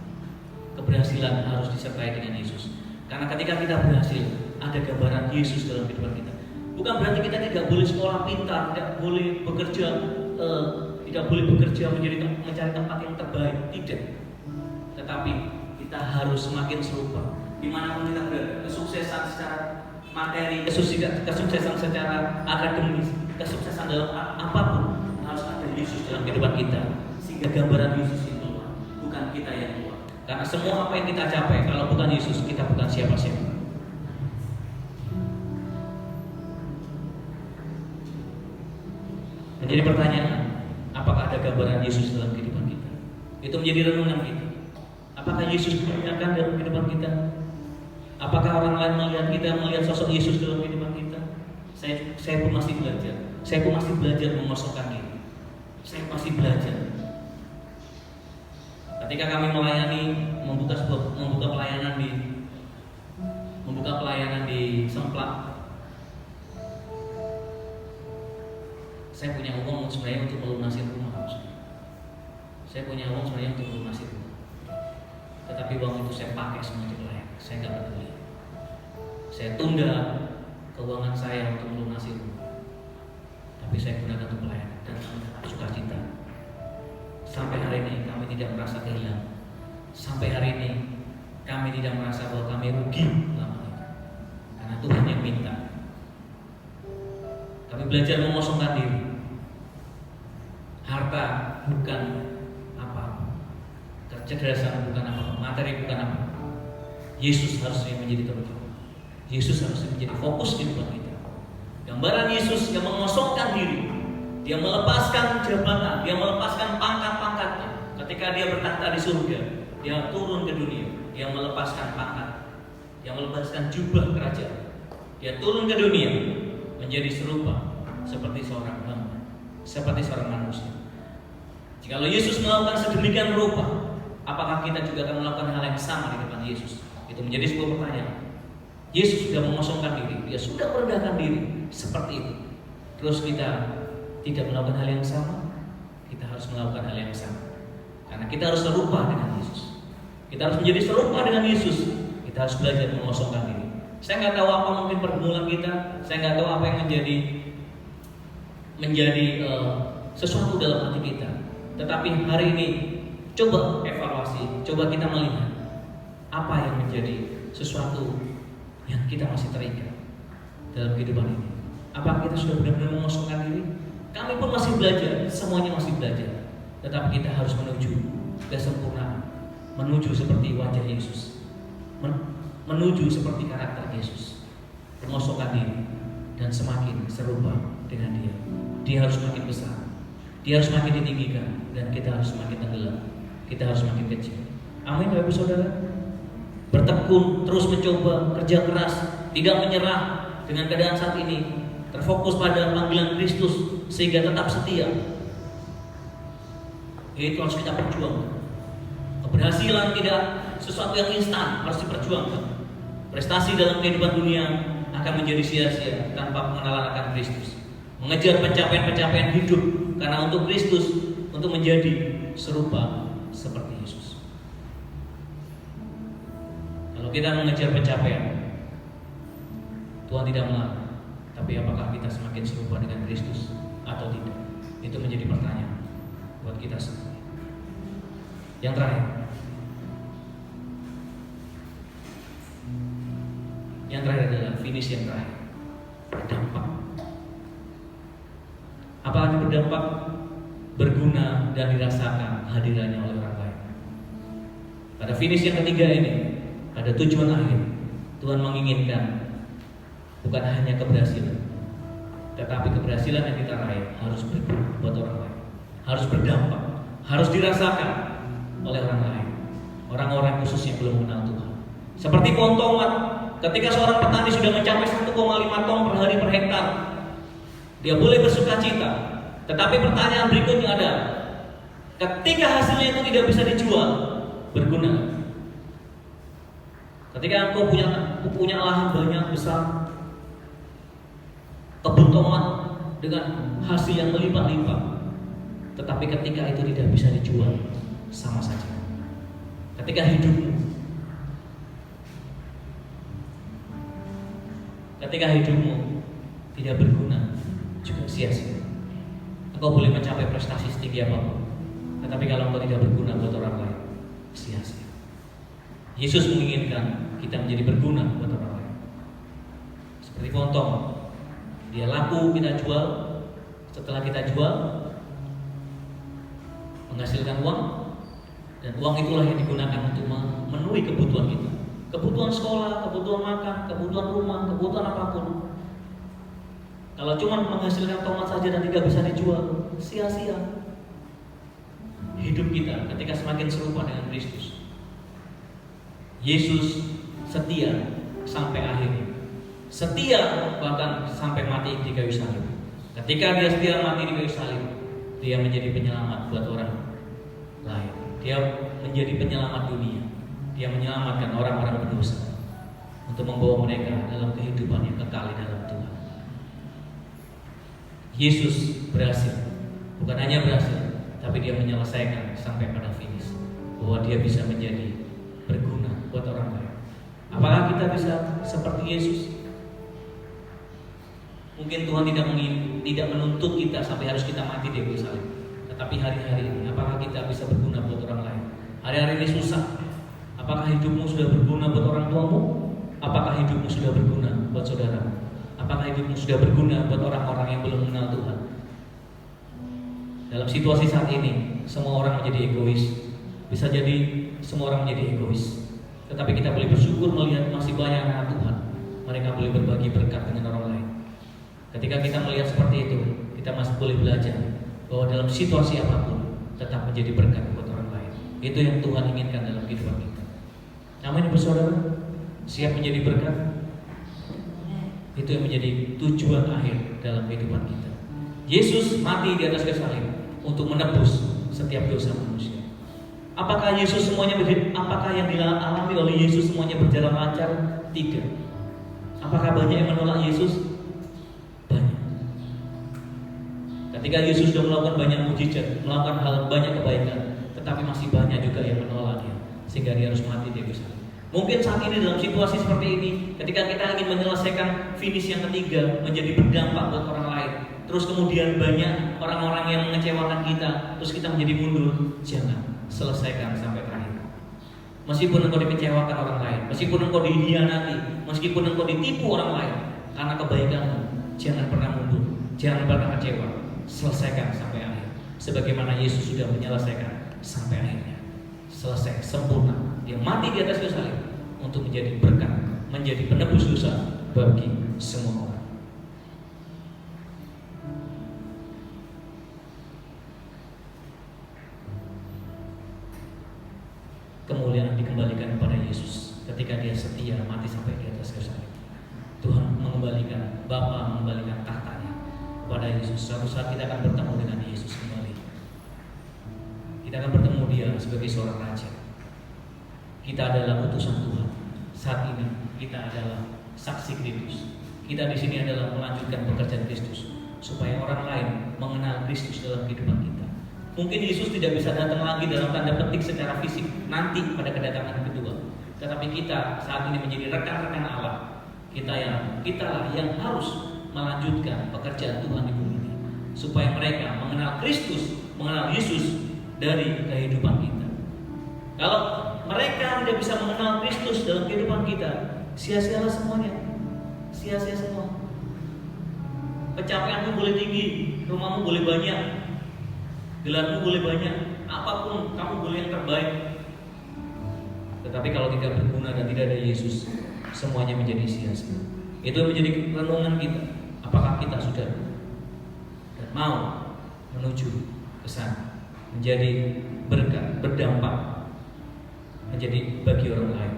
Keberhasilan harus disertai dengan Yesus. Karena ketika kita berhasil, ada gambaran Yesus dalam kehidupan kita. Bukan berarti kita tidak boleh sekolah pintar, tidak boleh bekerja, mencari tempat yang terbaik. Tidak. Tetapi kita harus semakin serupa. Dimanapun kita berada, kesuksesan secara materi, kesuksesan secara akademis, kesuksesan dalam apapun, harus ada Yesus dalam kehidupan kita. Sehingga gambaran Yesus itu bukan kita yang keluar. Karena semua apa yang kita capai, kalau bukan Yesus, kita bukan siapa-siapa. Menjadi pertanyaan, apakah ada gambaran Yesus dalam kehidupan kita? Itu menjadi renungan kita. Apakah Yesus dimuliakan dalam kehidupan kita? Apakah orang lain melihat sosok Yesus dalam kehidupan kita? Saya pun masih belajar. Saya pun masih belajar mengosongkan diri. Saya masih belajar. Ketika kami membuka pelayanan di Semplak, saya punya uang sebenarnya untuk melunasi rumah. Saya punya uang sebenarnya untuk melunasi rumah. Tetapi uang itu saya pakai semua untuk pelayanan. Saya nggak peduli. Saya tunda keuangan saya untuk melunasi rumah. tapi saya gunakan untuk pelayanan dan sukacita. Sampai hari ini kami tidak merasa kehilangan. Sampai hari ini kami tidak merasa bahwa kami rugi lama itu, karena Tuhan yang minta. Kami belajar mengosongkan diri. Harta bukan apa-apa, kecerdasan bukan apa-apa, materi bukan apa-apa. Yesus harusnya menjadi terutama. Yesus harusnya menjadi fokus kehidupan kita. Gambaran Yesus yang mengosongkan diri, dia melepaskan jabatan, dia melepaskan pangkat-pangkatnya. Ketika dia bertahta di surga, dia turun ke dunia, dia melepaskan pangkat, dia melepaskan jubah kerajaan, dia turun ke dunia menjadi serupa seperti seorang hamba, seperti seorang manusia. Jikalau Yesus melakukan sedemikian rupa, apakah kita juga akan melakukan hal yang sama di depan Yesus? Itu menjadi sebuah pertanyaan. Yesus sudah mengosongkan diri, dia sudah merendahkan diri seperti itu. Terus kita tidak melakukan hal yang sama? Kita harus melakukan hal yang sama, karena kita harus serupa dengan Yesus. Kita harus menjadi serupa dengan Yesus. Kita harus belajar mengosongkan diri. Saya nggak tahu apa mungkin pergumulan kita, saya nggak tahu apa yang menjadi sesuatu dalam hati kita. Tetapi hari ini coba evaluasi, coba kita melihat apa yang menjadi sesuatu yang kita masih terikat dalam kehidupan ini. Apa kita sudah benar-benar mengosongkan diri? Kami pun masih belajar, semuanya masih belajar. Tetapi kita harus menuju kesempurnaan, menuju seperti wajah Yesus, menuju seperti karakter Yesus. Mengosongkan diri dan semakin serupa dengan Dia. Dia harus makin besar, Dia harus makin ditinggikan, dan kita harus semakin tenggelam. Kita harus semakin kecil. Amin, Bapak Saudara. Bertekun, terus mencoba, kerja keras, tidak menyerah dengan keadaan saat ini, terfokus pada panggilan Kristus sehingga tetap setia. Itu harus kita perjuangkan. Keberhasilan tidak sesuatu yang instan, harus diperjuangkan. Prestasi dalam kehidupan dunia akan menjadi sia-sia tanpa pengenalan akan Kristus. Mengejar pencapaian-pencapaian hidup karena untuk Kristus, untuk menjadi serupa seperti Yesus. Kalau kita mengejar pencapaian, Tuhan tidak melarang. Tapi apakah kita semakin serupa dengan Kristus atau tidak? Itu menjadi pertanyaan buat kita semua. Yang terakhir, adalah finish yang terakhir, berdampak. Apa arti berdampak? Berguna dan dirasakan hadirannya oleh orang lain. Pada finish yang ketiga ini, pada tujuan akhir, Tuhan menginginkan bukan hanya keberhasilan, tetapi keberhasilan yang kita raih harus berguna buat orang lain, harus berdampak, harus dirasakan oleh orang lain, orang-orang khusus yang belum mengenal Tuhan. Seperti pohon tomat, ketika seorang petani sudah mencapai 1,5 ton per hari per hektar, dia boleh bersuka cita. Tetapi pertanyaan berikutnya adalah, ketika hasilnya itu tidak bisa dijual, berguna? Ketika engkau punya lahan banyak besar, kebun tomat dengan hasil yang melimpah-limpah, tetapi ketika itu tidak bisa dijual, sama saja. Ketika hidupmu tidak berguna, juga sia-sia. Engkau boleh mencapai prestasi setinggi apapun, tetapi kalau engkau tidak berguna buat orang lain, sia-sia. Yesus menginginkan kita menjadi berguna buat orang lain. Seperti pohon tomat, dia laku, kita jual. Setelah kita jual, menghasilkan uang, dan uang itulah yang digunakan untuk memenuhi kebutuhan kita. Kebutuhan sekolah, kebutuhan makan, kebutuhan rumah, kebutuhan apapun. Kalau cuma menghasilkan tomat saja dan tidak bisa dijual, sia-sia. Hidup kita ketika semakin serupa dengan Kristus. Yesus setia sampai akhir. Setia bahkan sampai mati di kayu salib. Ketika dia setia mati di kayu salib, dia menjadi penyelamat buat orang lain. Dia menjadi penyelamat dunia. Dia menyelamatkan orang-orang berdosa untuk membawa mereka dalam kehidupan yang kekal di dalam Tuhan. Yesus berhasil, bukan hanya berhasil, tapi dia menyelesaikan sampai pada finish, bahwa dia bisa menjadi berguna buat orang lain. Apakah kita bisa seperti Yesus? Mungkin Tuhan tidak menuntut kita sampai harus kita mati di kayu salib. Tetapi hari-hari ini, apakah kita bisa berguna buat orang lain? Hari-hari ini susah. Apakah hidupmu sudah berguna buat orang tuamu? Apakah hidupmu sudah berguna buat saudara? Apakah hidupmu sudah berguna buat orang-orang yang belum mengenal Tuhan? Dalam situasi saat ini, semua orang menjadi egois. Bisa jadi semua orang menjadi egois. Tetapi kita boleh bersyukur melihat masih banyak anak Tuhan. Mereka boleh berbagi berkat dengan orang lain. Ketika kita melihat seperti itu, kita masih boleh belajar bahwa dalam situasi apapun tetap menjadi berkat buat orang lain. Itu yang Tuhan inginkan dalam kehidupan kita. Amin, bersaudara. Siap menjadi berkat. Itu yang menjadi tujuan akhir dalam kehidupan kita. Yesus mati di atas kayu salib untuk menebus setiap dosa manusia. Apakah apakah yang dialami oleh Yesus semuanya berjalan lancar? Tidak. Apakah banyak yang menolak Yesus? Banyak. Ketika Yesus sudah melakukan banyak mujizat, melakukan hal banyak kebaikan, tetapi masih banyak juga yang menolak Dia, sehingga Dia harus mati di kayu salib. Mungkin saat ini dalam situasi seperti ini, ketika kita ingin menyelesaikan finish yang ketiga, menjadi berdampak buat orang lain, terus kemudian banyak orang-orang yang mengecewakan kita, terus kita menjadi mundur. Jangan, selesaikan sampai terakhir. Meskipun engkau dikecewakan orang lain, meskipun engkau dihianati, meskipun engkau ditipu orang lain, karena kebaikanmu, jangan pernah mundur, jangan pernah kecewa. Selesaikan sampai akhir, sebagaimana Yesus sudah menyelesaikan sampai akhirnya. Selesai, sempurna. Dia mati di atas kayu salib untuk menjadi berkat, menjadi penebus dosa bagi semua orang. Kemuliaan dikembalikan kepada Yesus ketika Dia setia mati sampai di atas kayu salib. Tuhan mengembalikan, Bapa mengembalikan tahtanya kepada Yesus. Suatu saat kita akan bertemu dengan Yesus kembali. Kita akan bertemu Dia sebagai seorang raja. Kita adalah utusan Tuhan. Saat ini kita adalah saksi Kristus. Kita di sini adalah melanjutkan pekerjaan Kristus supaya orang lain mengenal Kristus dalam kehidupan kita. Mungkin Yesus tidak bisa datang lagi dalam tanda petik secara fisik nanti pada kedatangan kedua. Tetapi kita saat ini menjadi rekan-rekan Allah. Kita lah yang harus melanjutkan pekerjaan Tuhan di bumi ini supaya mereka mengenal Kristus, mengenal Yesus dari kehidupan kita. Kalau mereka tidak bisa mengenal Kristus dalam kehidupan kita, sia-sialah semuanya. Sia-sia semua. Pencapaianmu boleh tinggi, rumahmu boleh banyak, gelarmu boleh banyak, apapun kamu boleh yang terbaik. Tetapi kalau tidak berguna dan tidak ada Yesus, semuanya menjadi sia-sia. Itu yang menjadi renungan kita. Apakah kita sudah dan mau menuju ke sana, menjadi berkat, berdampak, menjadi bagi orang lain.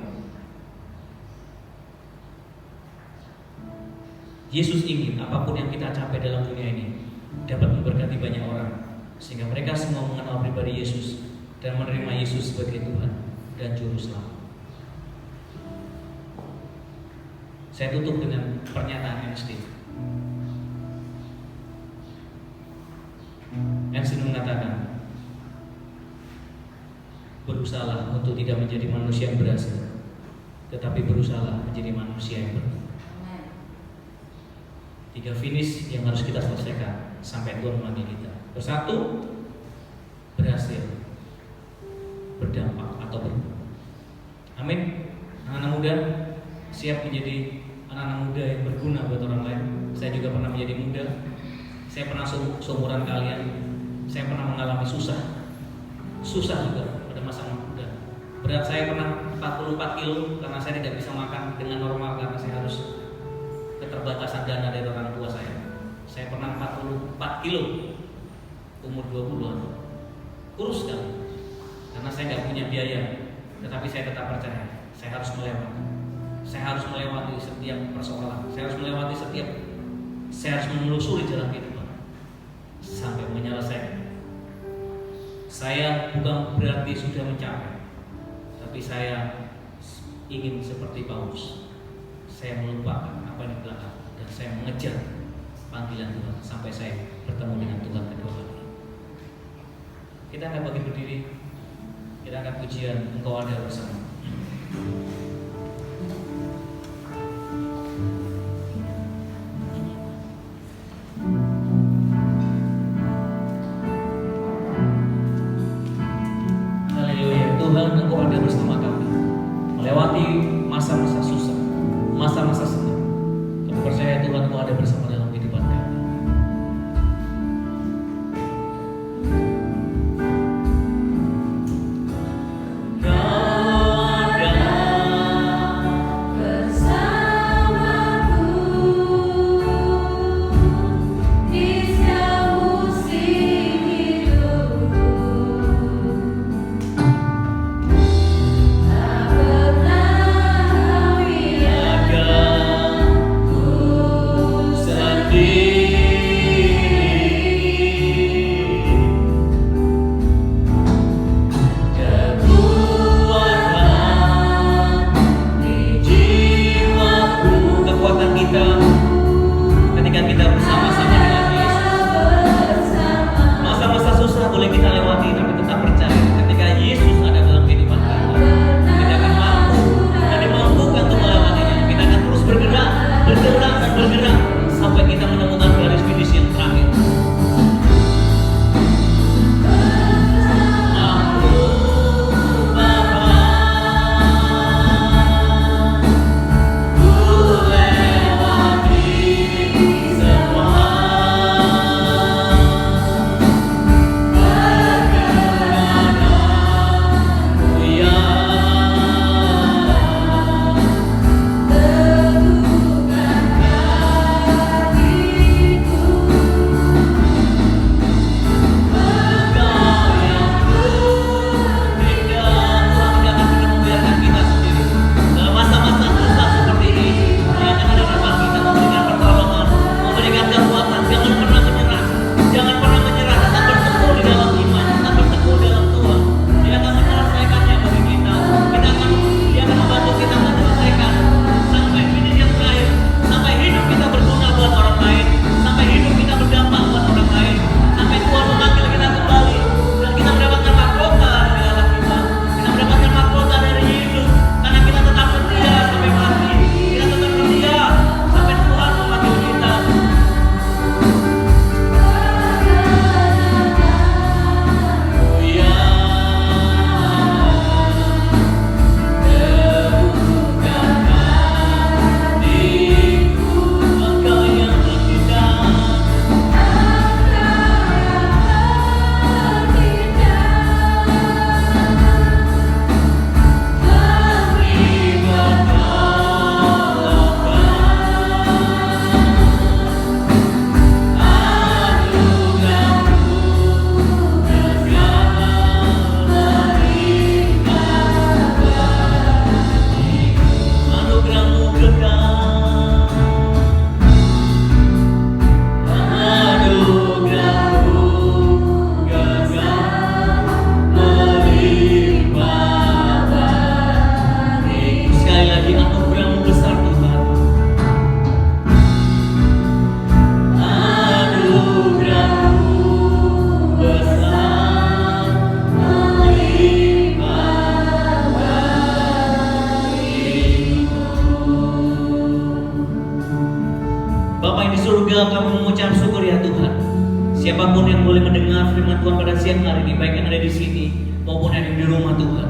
Yesus ingin apapun yang kita capai dalam dunia ini dapat memberkati banyak orang, sehingga mereka semua mengenal pribadi Yesus dan menerima Yesus sebagai Tuhan dan Juru Selamat. Saya tutup dengan pernyataan Einstein. Einstein mengatakan, berusahalah untuk tidak menjadi manusia yang berhasil, tetapi berusahalah menjadi manusia yang berguna. 3 finish yang harus kita selesaikan sampai Tuhan memanggil kita. Bersatu, berhasil, berdampak atau berguna. Amin. Anak-anak muda, siap menjadi anak-anak muda yang berguna buat orang lain. Saya juga pernah menjadi muda. Saya pernah seumuran kalian. Saya pernah mengalami susah juga pada masa muda. Berat saya pernah 44 kilo karena saya tidak bisa makan dengan normal karena saya harus keterbatasan dana dari orang tua saya. Saya pernah 44 kilo umur 20-an. Kurus sekali karena saya nggak punya biaya. Tetapi saya tetap percaya saya harus melewati. Saya harus melewati setiap persoalan. Saya harus menelusuri jalan kehidupan sampai menyelesaikan. Saya bukan berarti sudah mencapai, tapi saya ingin seperti Paulus. Saya melupakan apa yang di belakang dan saya mengejar panggilan Tuhan sampai saya bertemu dengan Tuhan kedua kali. Kita akan bagi berdiri. Kita akan pujian Engkau ada bersama. Tuhan Engkau ada bersama kami melewati masa-masa susah, masa-masa senang. Kami percaya Tuhan Engkau ada bersama dalam kehidupan kami. Kami mengucap syukur ya Tuhan. Siapapun yang boleh mendengar firman Tuhan pada siang hari ini, baik yang ada di sini maupun yang di rumah Tuhan,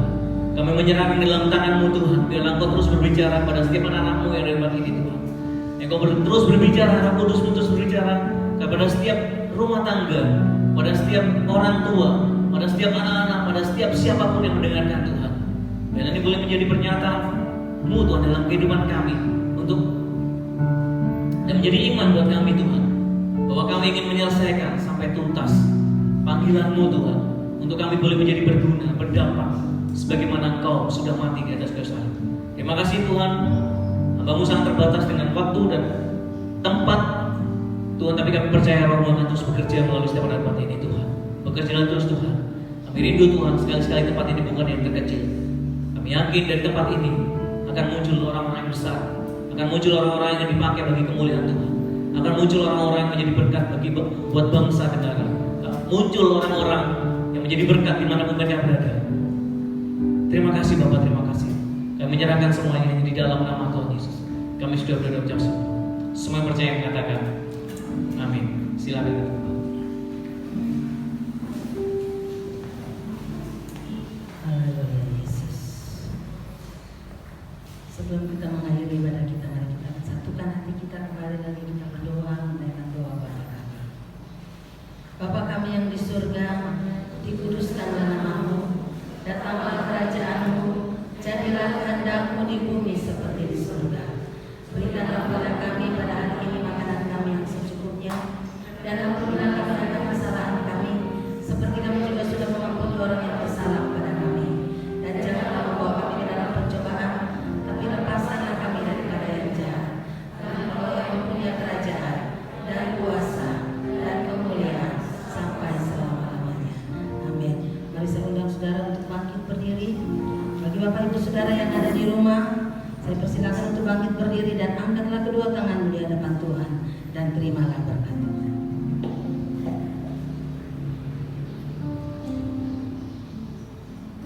kami menyerahkan dalam tangan-Mu Tuhan. Biarlah Engkau terus berbicara pada setiap anak-anak-Mu yang ada di tempat ini Tuhan. Engkau terus berbicara, Roh Kudus terus berbicara kepada setiap rumah tangga, pada setiap orang tua, pada setiap anak-anak, pada setiap siapapun yang mendengarkan Tuhan. Biarlah ini boleh menjadi pernyataan-Mu Tuhan dalam kehidupan kami untuk dan menjadi iman buat kami Tuhan, bahwa kami ingin menyelesaikan sampai tuntas panggilan-Mu Tuhan, untuk kami boleh menjadi berguna, berdampak sebagaimana Engkau sudah mati di atas kayu salib. Terima kasih Tuhan, Hamba-Mu sangat terbatas dengan waktu dan tempat Tuhan, tapi kami percaya Roh-Mu akan terus bekerja melalui setiap tempat ini Tuhan. Bekerjalah terus Tuhan. Kami rindu Tuhan, sekali-sekali tempat ini bukan yang terkecil. Kami yakin dari tempat ini akan muncul orang-orang yang besar, akan muncul orang-orang yang dipakai bagi kemuliaan Tuhan, akan muncul orang-orang yang menjadi berkat bagi buat bangsa negara, muncul orang-orang yang menjadi berkat dimanapun mereka berada. Terima kasih Bapak, terima kasih. Kami menyerahkan semuanya di dalam nama Tuhan Yesus. Kami sudah berdoa ucap syukur. Semua yang percaya mengatakan amin. Silakan. surga, dikuduskanlah namamu, datanglah kerajaanmu, jadilah kehendakmu di bumi seperti di surga. Berikanlah kepada kami pada hari ini makanan kami yang secukupnya, dan ampunilah kami kesalahan kami, seperti kami juga sudah mengampuni orang yang bersalah kepada kami. Dan janganlah membawa kami ke dalam pencobaan, tapi lepaskanlah kami daripada yang jahat. Karena Engkau yang mempunyai kerajaan dan kuasa dan kemuliaan sampai selama-lamanya. Amin. Mari saya undang saudara untuk bangkit berdiri. Bagi Bapak Ibu Saudara yang ada di rumah, saya persilakan untuk bangkit berdiri dan angkatlah kedua tanganmu di hadapan Tuhan dan terimalah berkat Tuhan.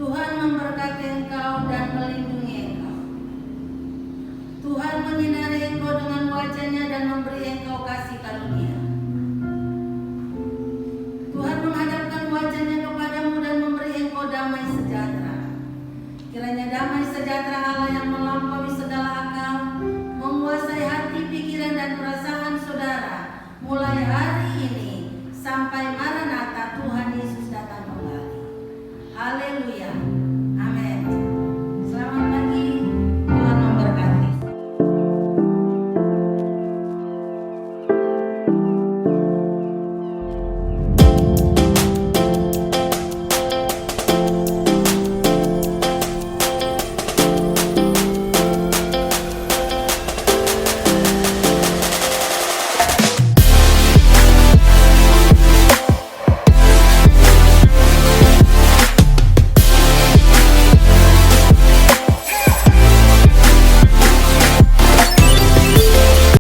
Tuhan memberkati engkau dan melindungi engkau. Tuhan menyinari engkau dengan wajah-Nya dan memberi engkau kasih karunia. Tuhan menghadapkan wajah-Nya kepadamu dan memberi engkau damai sejahtera. Kiranya damai sejahtera Allah yang melampaui segala akal menguasai hati, pikiran, dan perasaan saudara mulai hari ini sampai Maranatha Tuhan Yesus datang kembali. Haleluya.